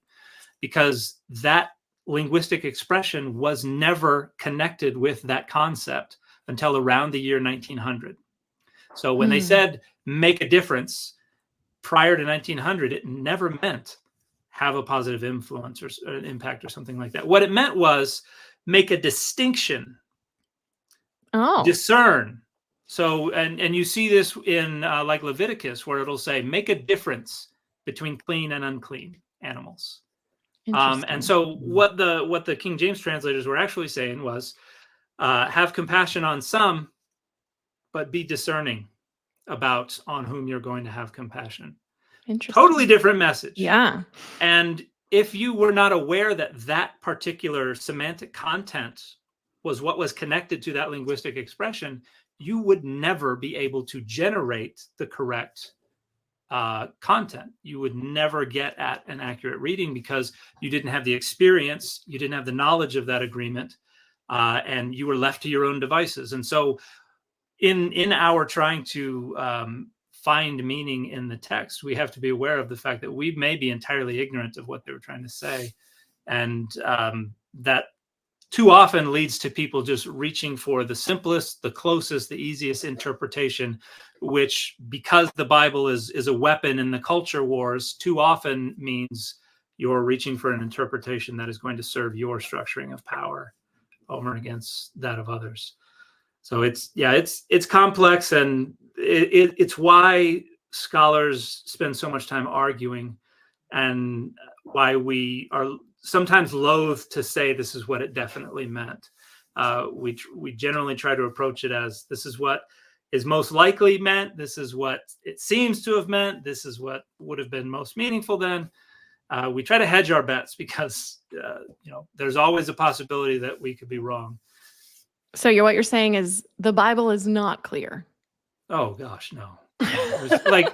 because that linguistic expression was never connected with that concept until around the year 1900. So when they said make a difference prior to 1900, it never meant have a positive influence or an impact or something like that. What it meant was make a distinction, discern. So, and you see this in like Leviticus, where it'll say make a difference between clean and unclean animals. And so what the King James translators were actually saying was have compassion on some, but be discerning about on whom you're going to have compassion. Totally different message. Yeah. And if you were not aware that that particular semantic content was what was connected to that linguistic expression, you would never be able to generate the correct content. You would never get at an accurate reading because you didn't have the experience, you didn't have the knowledge of that agreement, and you were left to your own devices. And so in our trying to find meaning in the text, we have to be aware of the fact that we may be entirely ignorant of what they were trying to say. And that too often leads to people just reaching for the simplest, the closest, the easiest interpretation, which, because the Bible is a weapon in the culture wars, too often means you're reaching for an interpretation that is going to serve your structuring of power over and against that of others. So it's complex, and it's why scholars spend so much time arguing, and why we are sometimes loath to say this is what it definitely meant. We generally try to approach it as this is what is most likely meant, this is what it seems to have meant, this is what would have been most meaningful then. We try to hedge our bets because there's always a possibility that we could be wrong. So what you're saying is the Bible is not clear. Oh gosh, no. Like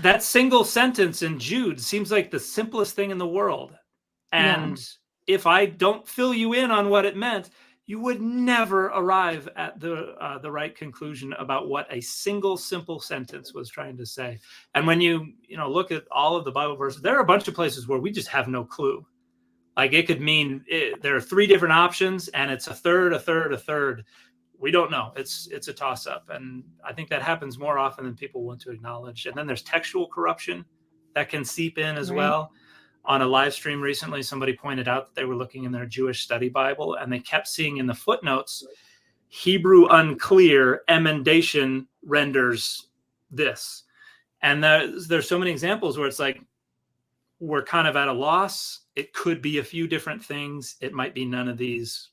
that single sentence in Jude seems like the simplest thing in the world. And if I don't fill you in on what it meant, you would never arrive at the right conclusion about what a single simple sentence was trying to say. And when you look at all of the Bible verses, there are a bunch of places where we just have no clue. Like it could mean there are three different options, and it's a third, a third, a third. we don't know. It's a toss up. And I think that happens more often than people want to acknowledge. And then there's textual corruption that can seep in as well. On a live stream recently, somebody pointed out that they were looking in their Jewish study Bible and they kept seeing in the footnotes, Hebrew unclear, emendation renders this. And there's so many examples where it's like, we're kind of at a loss. It could be a few different things. It might be none of these.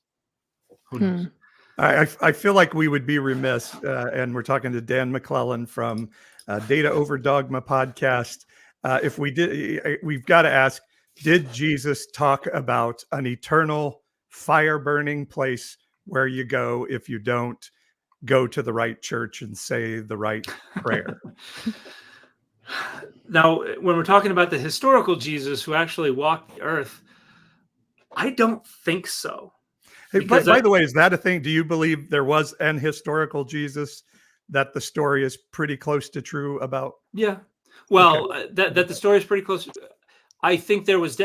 Who knows? I feel like we would be remiss, and we're talking to Dan McClellan from Data Over Dogma podcast. If we did, we've got to ask, did Jesus talk about an eternal fire burning place where you go if you don't go to the right church and say the right prayer? Now, when we're talking about the historical Jesus who actually walked the earth, I don't think so. Hey, by the way, is that a thing? Do you believe there was an historical Jesus that the story is pretty close to true about? Yeah. Well, okay. that the story is pretty close. I think there was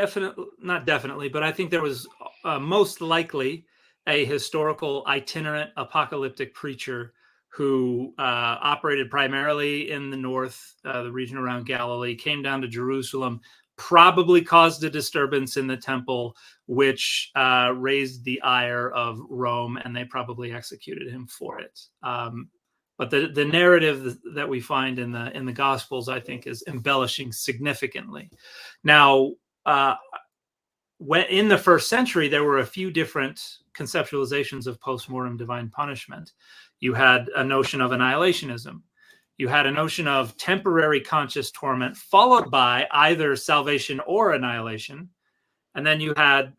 not definitely, but I think there was most likely a historical itinerant apocalyptic preacher who operated primarily in the north, the region around Galilee, came down to Jerusalem, probably caused a disturbance in the temple, which raised the ire of Rome, and they probably executed him for it. But the narrative that we find in the Gospels, I think, is embellishing significantly. Now, when in the first century, there were a few different conceptualizations of postmortem divine punishment. You had a notion of annihilationism. You had a notion of temporary conscious torment, followed by either salvation or annihilation. And then you had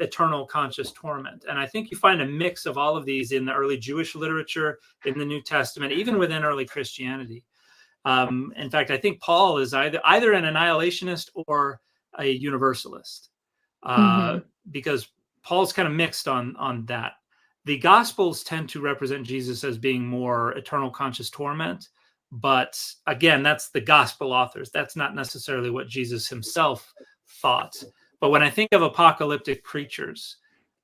eternal conscious torment. And I think you find a mix of all of these in the early Jewish literature, in the New Testament, even within early Christianity. In fact, I think Paul is either an annihilationist or a universalist, because Paul's kind of mixed on that. The Gospels tend to represent Jesus as being more eternal conscious torment. But again, that's the Gospel authors. That's not necessarily what Jesus himself thought. But when I think of apocalyptic preachers,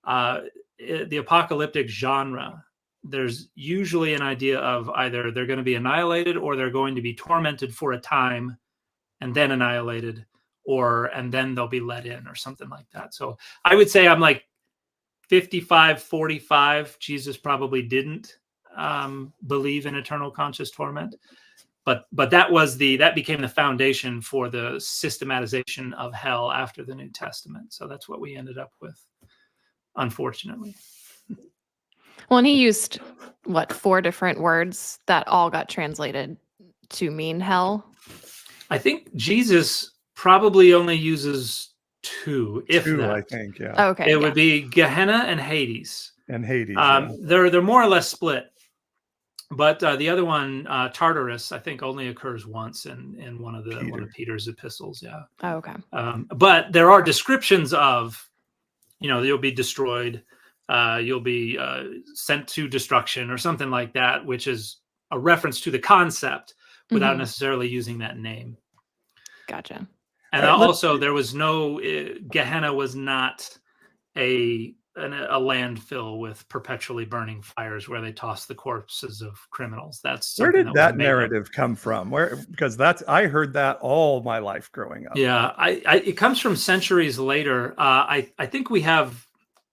the apocalyptic genre, there's usually an idea of either they're going to be annihilated or they're going to be tormented for a time and then annihilated, and then they'll be let in or something like that. So I would say I'm like 55-45. Jesus probably didn't believe in eternal conscious torment. But that became the foundation for the systematization of hell after the New Testament. So that's what we ended up with, unfortunately. Well, and he used 4 different words that all got translated to mean hell? I think Jesus probably only uses 2, if that. I think, yeah. Okay. It would be Gehenna and Hades. And Hades. They're more or less split. But the other one, Tartarus, I think only occurs once in one of Peter's epistles. Yeah. Oh, okay. But there are descriptions of, you'll be destroyed, you'll be sent to destruction or something like that, which is a reference to the concept without necessarily using that name. Gotcha. And also, there was no Gehenna was not a landfill with perpetually burning fires where they toss the corpses of criminals. That's where did that narrative come from? Because I heard that all my life growing up. Yeah, it comes from centuries later. I think we have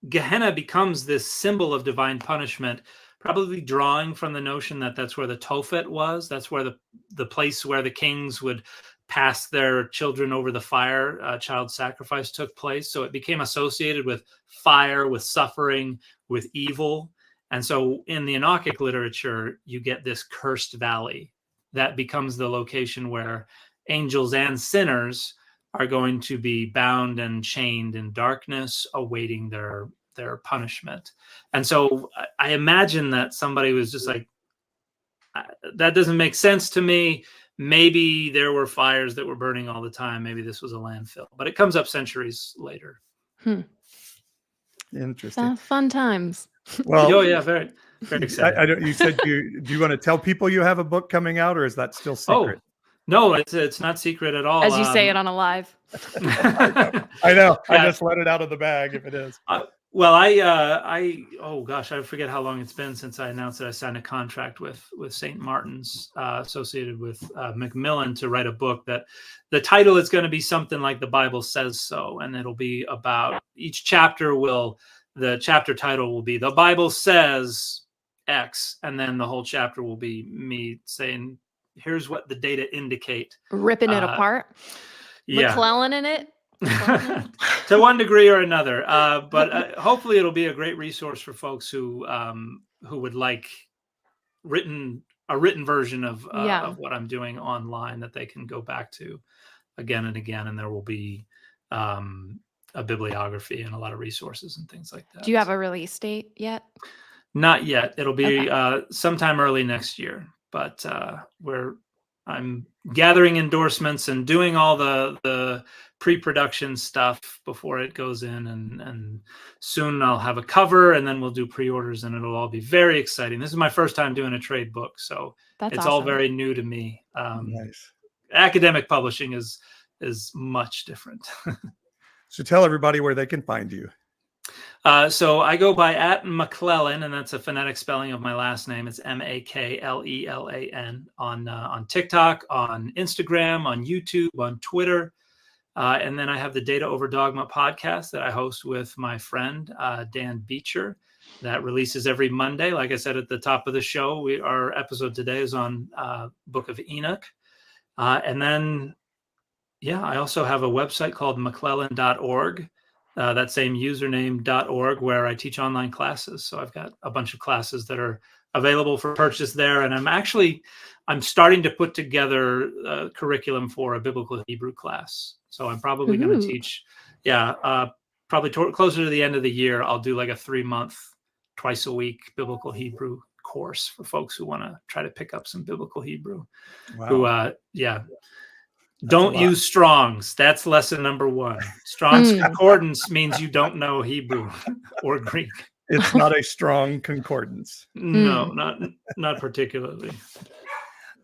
Gehenna becomes this symbol of divine punishment, probably drawing from the notion that that's where the Tophet was. That's where the place where the kings would pass their children over the fire. Child sacrifice took place. So it became associated with fire, with suffering, with evil. And so in the Enochic literature, you get this cursed valley that becomes the location where angels and sinners are going to be bound and chained in darkness, awaiting their punishment. And so I imagine that somebody was just like, that doesn't make sense to me. Maybe there were fires that were burning all the time. Maybe this was a landfill, but it comes up centuries later. Interesting. Fun times. Well, yeah, very, very exciting. You said do you want to tell people you have a book coming out, or is that still secret? Oh, no, it's not secret at all. As you say it on a live. I know. Yeah. I just let it out of the bag if it is. Well, oh gosh, I forget how long it's been since I announced that I signed a contract with St. Martin's, associated with Macmillan, to write a book that the title is going to be something like The Bible Says So, and it'll be about each chapter the chapter title will be The Bible Says X, and then the whole chapter will be me saying, here's what the data indicate. Ripping it apart. Yeah. McClellan in it. To one degree or another, but hopefully it'll be a great resource for folks who would like a written version of what I'm doing online that they can go back to again and again, and there will be a bibliography and a lot of resources and things like that. Do you have a release date yet? Not yet. It'll be sometime early next year, but I'm gathering endorsements and doing all the pre-production stuff before it goes in, and soon I'll have a cover, and then we'll do pre-orders, and it'll all be very exciting. This is my first time doing a trade book, so it's awesome. all very new to me. Nice. Academic publishing is much different. So tell everybody where they can find you. So I go by @McClellan, and that's a phonetic spelling of my last name. It's MAKLELAN on TikTok, on Instagram, on YouTube, on Twitter. And then I have the Data Over Dogma podcast that I host with my friend, Dan Beecher, that releases every Monday. Like I said at the top of the show, our episode today is on Book of Enoch. And then, I also have a website called McClellan.org. That same username.org, where I teach online classes. So I've got a bunch of classes that are available for purchase there. And I'm starting to put together a curriculum for a biblical Hebrew class. So I'm probably going to teach, probably closer to the end of the year, I'll do like a 3-month, twice a week biblical Hebrew course for folks who want to try to pick up some biblical Hebrew. Wow. Don't use Strong's. That's lesson number 1. Strong's concordance means you don't know Hebrew or Greek. It's not a strong concordance. No, not particularly.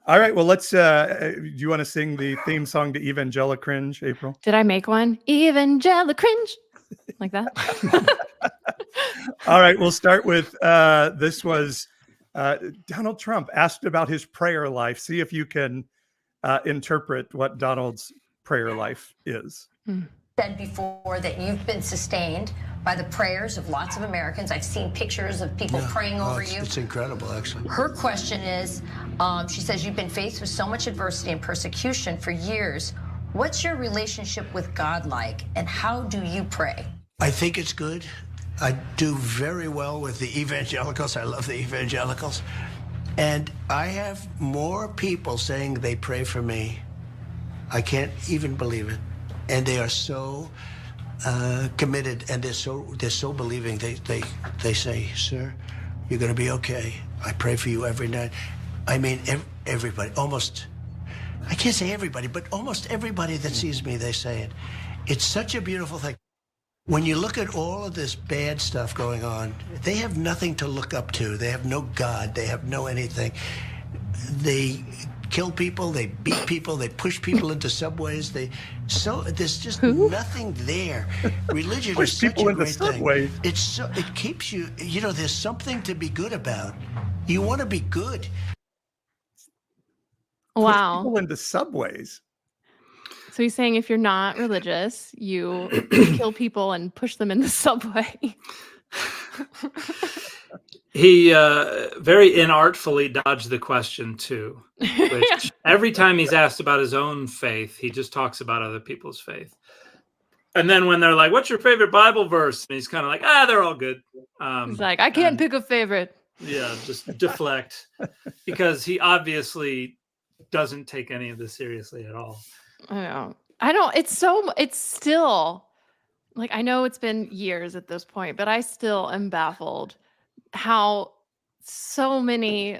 All right. Well, let's. Do you want to sing the theme song to Evangelicalish, April? Did I make one? Evangelicalish, like that. All right. We'll start with this was Donald Trump asked about his prayer life. See if you can interpret what Donald's prayer life is. Said before that you've been sustained by the prayers of lots of Americans. I've seen pictures of people praying over you. It's incredible, actually. Her question is, she says you've been faced with so much adversity and persecution for years. What's your relationship with God like, and how do you pray? I think it's good. I do very well with the evangelicals. I love the evangelicals. And I have more people saying they pray for me. I can't even believe it. And they are so committed, and they're so believing. They say, "Sir, you're going to be okay. I pray for you every night." I mean, everybody, almost, I can't say everybody, but almost everybody that sees me, they say it. It's such a beautiful thing. When you look at all of this bad stuff going on, they have nothing to look up to. They have no God. They have no anything. They kill people. They beat people. They push people into subways. There's just nothing there. Religion is such a great thing. It keeps you. There's something to be good about. You want to be good. Wow. Push people into subways. So he's saying if you're not religious, you kill people and push them in the subway. He very inartfully dodged the question too, which every time he's asked about his own faith, he just talks about other people's faith. And then when they're like, "What's your favorite Bible verse?" And he's kind of like, they're all good. He's like, "I can't pick a favorite." Yeah, just deflect, because he obviously doesn't take any of this seriously at all. I don't. It's still like, I know it's been years at this point, but I still am baffled how so many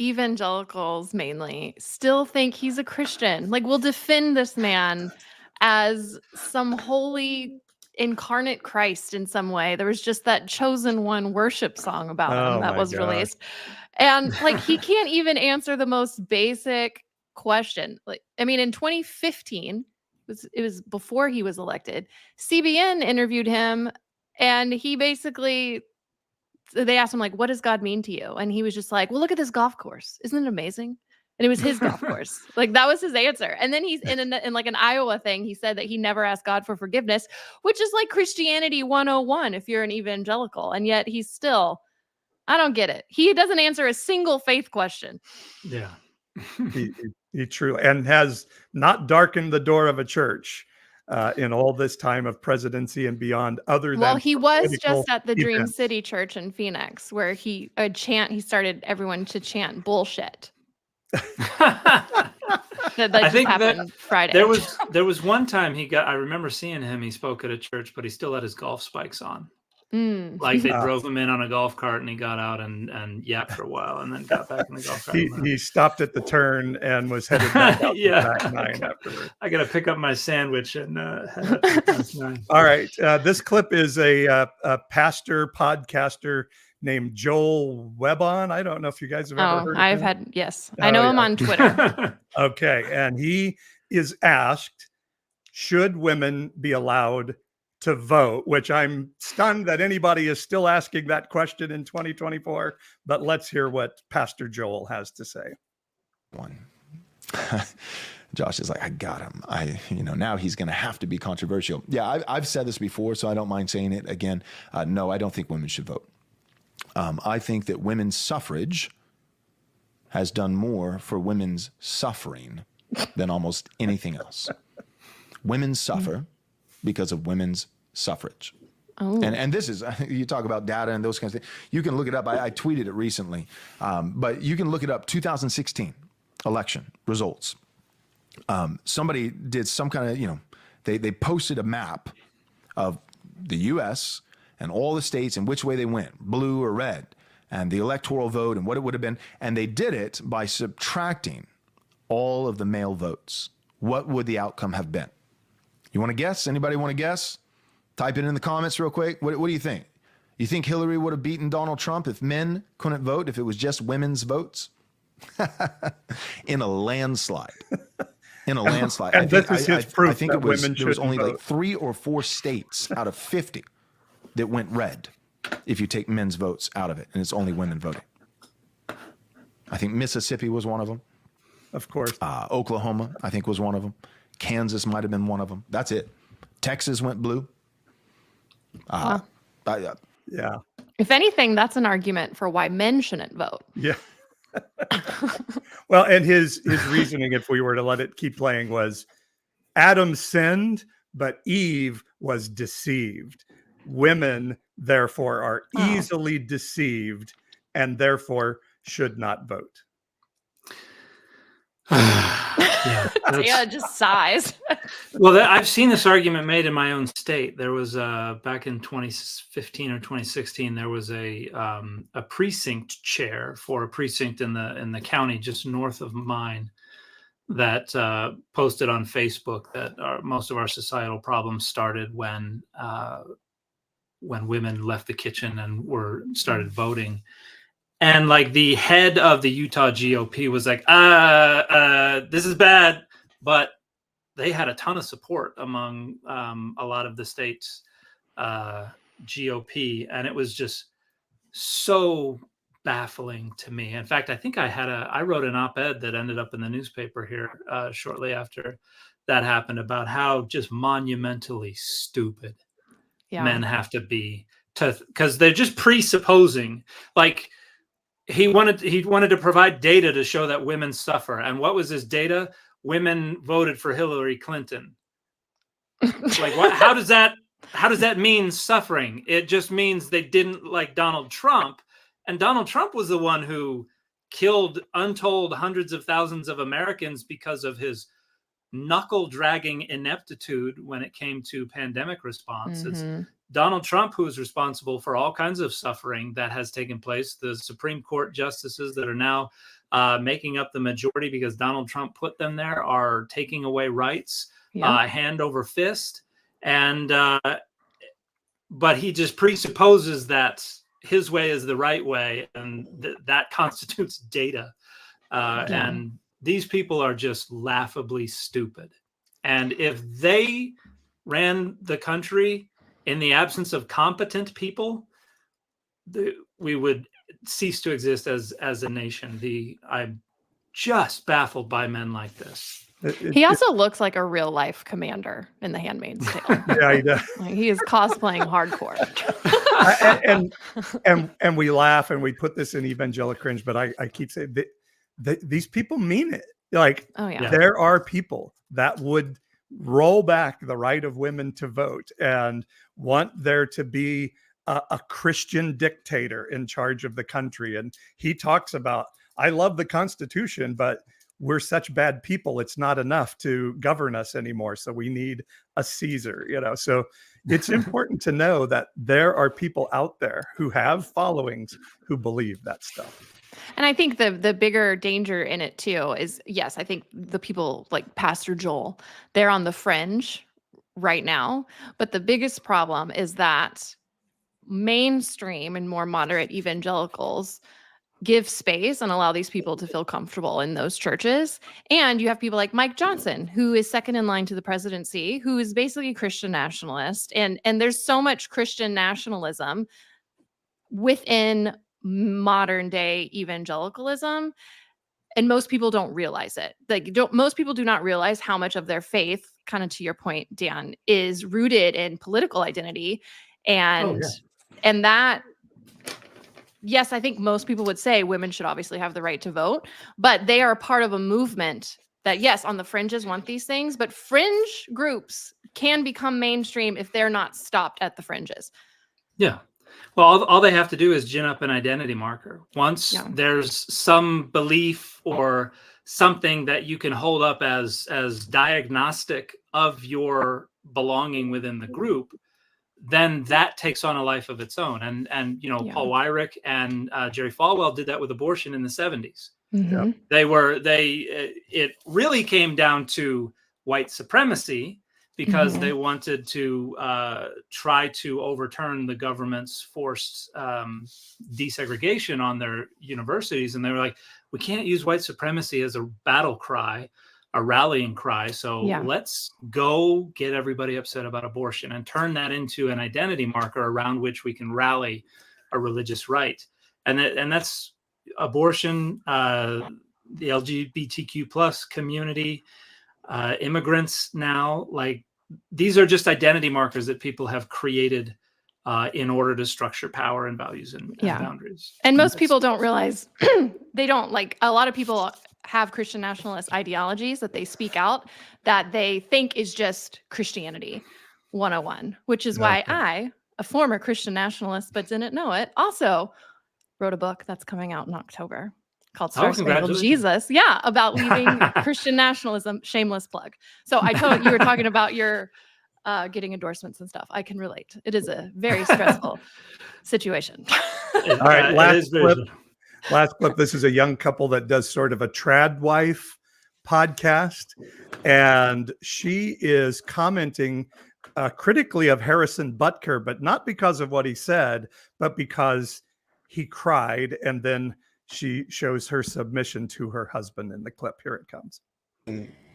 evangelicals mainly still think he's a Christian. Like, we'll defend this man as some holy incarnate Christ in some way. There was just that Chosen One worship song about him that was released. And like, he can't even answer the most basic question. Like, I mean, in 2015, it was before he was elected, CBN interviewed him And he basically, they asked him, like, what does God mean to you? And he was just like, well, look at this golf course. Isn't it amazing? And it was his golf course. Like, that was his answer. And then he's in like an Iowa thing, he said that he never asked God for forgiveness, which is like Christianity 101 if you're an evangelical. And yet he's still, I don't get it. He doesn't answer a single faith question. Yeah. He truly, and has not darkened the door of a church in all this time of presidency and beyond, other Well, than he was political just at the Dream events. City Church in Phoenix, where he started everyone to chant bullshit. That I just think happened Friday. There was one time I remember seeing him, he spoke at a church, but he still had his golf spikes on. Like they drove him in on a golf cart and he got out and yapped for a while and then got back in the golf cart. He stopped at the turn and was headed back out to Back 9 afterwards. I got to pick up my sandwich and head up to Back 9. All right. This clip is a pastor podcaster named Joel Webon. I don't know if you guys have ever heard of him. Yes. I know him on Twitter. Okay. And he is asked, should women be allowed to vote? Which I'm stunned that anybody is still asking that question in 2024. But let's hear what Pastor Joel has to say. Josh is like, I got him. Now he's going to have to be controversial. Yeah, I've said this before, so I don't mind saying it again. No, I don't think women should vote. I think that women's suffrage has done more for women's suffering than almost anything else. Women suffer because of women's suffrage. Oh. And this is, you talk about data and those kinds of things. You can look it up. I tweeted it recently, but you can look it up. 2016 election results. Somebody did some kind of, they posted a map of the U.S. and all the states and which way they went, blue or red, and the electoral vote and what it would have been. And they did it by subtracting all of the male votes. What would the outcome have been? You want to guess? Anybody want to guess? Type it in the comments real quick. What do you think? You think Hillary would have beaten Donald Trump if men couldn't vote, if it was just women's votes? In a landslide. In a landslide. And this is his proof I think that it was, women there was only vote. like 3 or 4 states out of 50 that went red if you take men's votes out of it, and it's only women voting. I think Mississippi was one of them. Of course. Oklahoma, I think, was one of them. Kansas might have been one of them. That's it. Texas went blue. Yeah. If anything, that's an argument for why men shouldn't vote. Yeah. Well, and his reasoning, if we were to let it keep playing, was Adam sinned, but Eve was deceived. Women, therefore, are easily deceived and therefore should not vote. Yeah, just sighs. Well, I've seen this argument made in my own state. There was back in 2015 or 2016, there was a precinct chair for a precinct in the county just north of mine that posted on Facebook that most of our societal problems started when women left the kitchen and started voting. And like the head of the Utah GOP was like, this is bad, but they had a ton of support among a lot of the state's GOP. And it was just so baffling to me. In fact, I think I wrote an op-ed that ended up in the newspaper here shortly after that happened about how just monumentally stupid men have to be because they're just presupposing, like, he wanted to provide data to show that women suffer. And what was his data? Women voted for Hillary Clinton. Like, what? How does that mean suffering? It just means they didn't like Donald Trump. And Donald Trump was the one who killed untold hundreds of thousands of Americans because of his knuckle-dragging ineptitude when it came to pandemic response. It's Donald Trump who is responsible for all kinds of suffering that has taken place. The Supreme Court justices that are now making up the majority because Donald Trump put them there are taking away rights, hand over fist. And but he just presupposes that his way is the right way, and that constitutes data. And these people are just laughably stupid. And if they ran the country in the absence of competent people, we would cease to exist as a nation. I'm just baffled by men like this. He also looks like a real life commander in The Handmaid's Tale. Yeah, he does. Like, he is cosplaying hardcore. and we laugh and we put this in Evangelical Cringe, but I keep saying that these people mean it. Like, Oh, yeah. there are people that would roll back the right of women to vote and want there to be a Christian dictator in charge of the country. And he talks about, I love the Constitution, but we're such bad people, it's not enough to govern us anymore. So we need a Caesar, So it's important to know that there are people out there who have followings who believe that stuff. And I think the bigger danger in it too is, yes, I think the people like Pastor Joel, they're on the fringe right now. But the biggest problem is that mainstream and more moderate evangelicals give space and allow these people to feel comfortable in those churches. And you have people like Mike Johnson, who is second in line to the presidency, who is basically a Christian nationalist. And there's so much Christian nationalism within modern day evangelicalism. And most people don't realize it. Most people do not realize how much of their faith, kind of to your point, Dan, is rooted in political identity. And that, yes, I think most people would say women should obviously have the right to vote, but they are part of a movement that, yes, on the fringes want these things, but fringe groups can become mainstream if they're not stopped at the fringes. Yeah. Well, all they have to do is gin up an identity marker. Once there's some belief or something that you can hold up as diagnostic of your belonging within the group, then that takes on a life of its own. And Paul Weyrich and Jerry Falwell did that with abortion in the 70s. Mm-hmm. It really came down to white supremacy because they wanted to try to overturn the government's forced desegregation on their universities. And they were like, we can't use white supremacy as a battle cry, a rallying cry. So let's go get everybody upset about abortion and turn that into an identity marker around which we can rally a religious right. And that's abortion, the LGBTQ plus community, immigrants now. Like, these are just identity markers that people have created in order to structure power and values and boundaries. And most people don't realize they don't, like, a lot of people have Christian nationalist ideologies that they speak out that they think is just Christianity 101, which is why I, a former Christian nationalist but didn't know it, also wrote a book that's coming out in October called Star Spangled Jesus. Yeah, about leaving Christian nationalism. Shameless plug. So I told you were talking about your getting endorsements and stuff. I can relate. It is a very stressful situation. All right, last clip. This is a young couple that does sort of a trad wife podcast, and she is commenting critically of Harrison Butker, but not because of what he said, but because he cried, and then she shows her submission to her husband in the clip. Here it comes.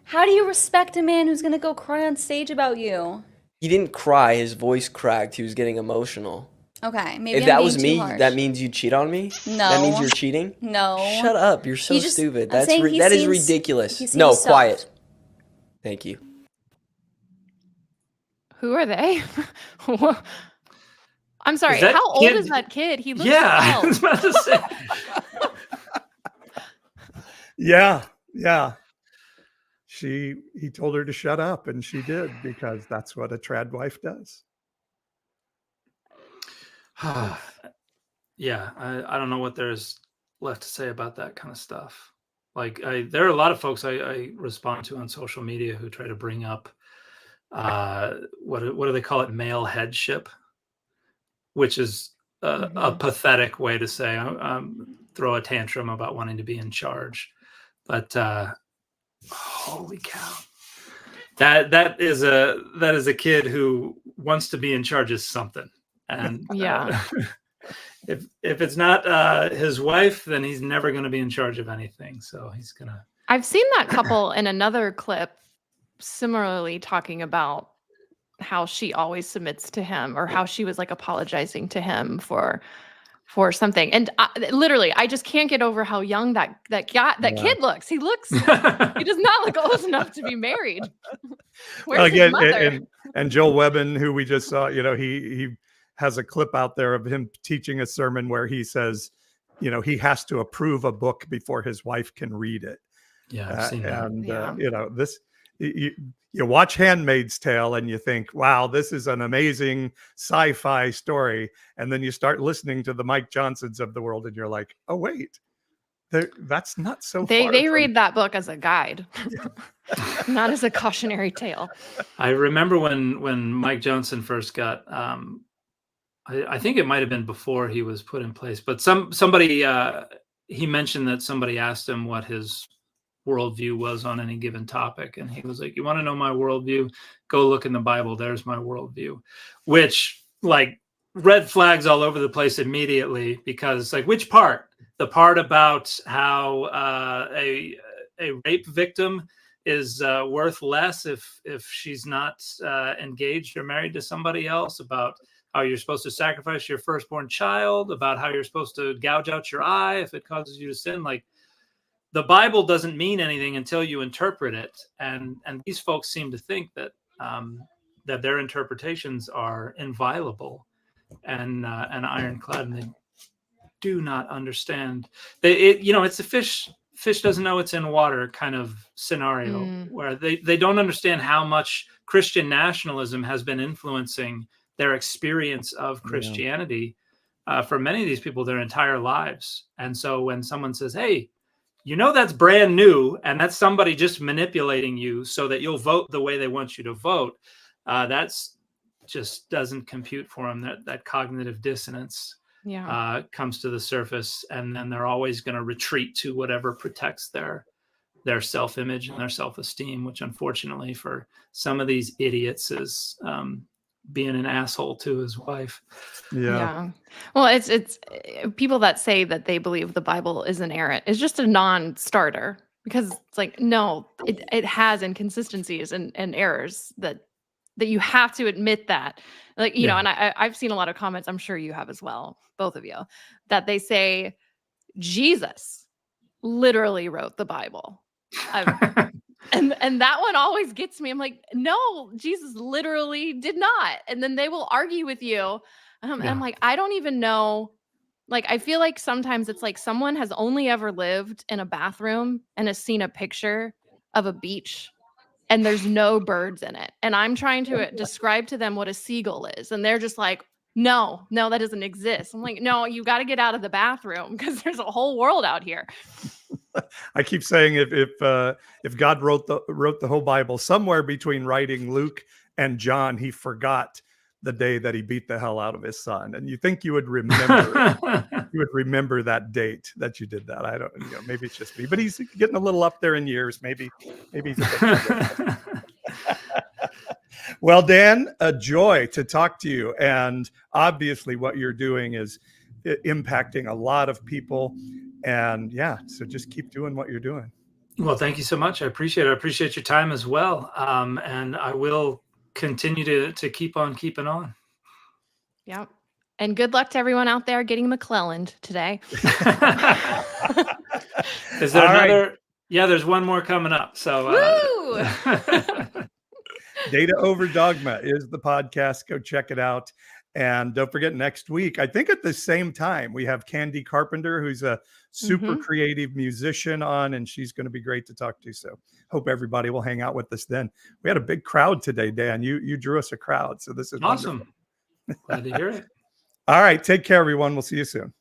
How do you respect a man who's going to go cry on stage about you? He didn't cry. His voice cracked. He was getting emotional. Okay, maybe if I'm that being was me, too harsh. that means you cheat on me? No. That means you're cheating? No. Shut up. You're so stupid. That is ridiculous. No, soft. Quiet. Thank you. Who are they? I'm sorry. How old is that kid? He looks I was about to say. Yeah. He told her to shut up, and she did, because that's what a trad wife does. Yeah, I don't know what there's left to say about that kind of stuff. Like, there are a lot of folks I respond to on social media who try to bring up what do they call it, male headship, which is a pathetic way to say throw a tantrum about wanting to be in charge. But holy cow, that is a kid who wants to be in charge of something. And if it's not his wife, then he's never going to be in charge of anything. So he's gonna. I've seen that couple in another clip, similarly talking about how she always submits to him, or how she was like apologizing to him for something. And literally, I just can't get over how young that kid looks. He does not look old enough to be married. Where's his mother? And Joel Webbin, who we just saw, he has a clip out there of him teaching a sermon where he says, he has to approve a book before his wife can read it. Yeah, I've seen that. And this, you watch Handmaid's Tale and you think, wow, this is an amazing sci-fi story, and then you start listening to the Mike Johnsons of the world, and you're like, oh wait, that's not so. They read that book as a guide, not as a cautionary tale. I remember when Mike Johnson first got. I think it might have been before he was put in place, but somebody he mentioned that somebody asked him what his worldview was on any given topic, and he was like, you want to know my worldview? Go look in the Bible. There's my worldview. Which, like, red flags all over the place immediately, because like, which part? The part about how a rape victim is worth less if she's not engaged or married to somebody else, about how you're supposed to sacrifice your firstborn child, about how you're supposed to gouge out your eye if it causes you to sin. Like, the Bible doesn't mean anything until you interpret it, and these folks seem to think that that their interpretations are inviolable and ironclad, and they do not understand. It's a fish doesn't know it's in water kind of scenario, where they don't understand how much Christian nationalism has been influencing their experience of Christianity for many of these people their entire lives. And so when someone says, hey, that's brand new, and that's somebody just manipulating you so that you'll vote the way they want you to vote, that's just doesn't compute for them. That cognitive dissonance comes to the surface, and then they're always going to retreat to whatever protects their self-image and their self-esteem, which unfortunately for some of these idiots is being an asshole to his wife. Yeah. Well, it's people that say that they believe the Bible is inerrant is just a non-starter, because it's like, no, it has inconsistencies and errors that you have to admit that. Like, and I've seen a lot of comments, I'm sure you have as well, both of you, that they say Jesus literally wrote the Bible. And that one always gets me. I'm like, no, Jesus literally did not. And then they will argue with you. And I'm like, I don't even know. Like, I feel like sometimes it's like someone has only ever lived in a bathroom and has seen a picture of a beach and there's no birds in it. And I'm trying to describe to them what a seagull is. And they're just like, no, that doesn't exist. I'm like, no, you got to get out of the bathroom, because there's a whole world out here. I keep saying if God wrote the whole Bible, somewhere between writing Luke and John, he forgot the day that he beat the hell out of his son. And you think you would remember that date that you did that. I don't, maybe it's just me, but he's getting a little up there in years. Maybe he's a bit Well, Dan, a joy to talk to you. And obviously what you're doing is impacting a lot of people. And so just keep doing what you're doing. Well, thank you so much. I appreciate it. I appreciate your time as well. And I will continue to keep on keeping on. Yeah. And good luck to everyone out there getting McClelland today. Is there another? Right. Yeah, there's one more coming up. So Data Over Dogma is the podcast. Go check it out. And don't forget, next week, I think at the same time, we have Candy Carpenter, who's a super creative musician on, and she's going to be great to talk to. So hope everybody will hang out with us then. We had a big crowd today, Dan. You drew us a crowd. So this is awesome. Glad to hear it. All right. Take care, everyone. We'll see you soon.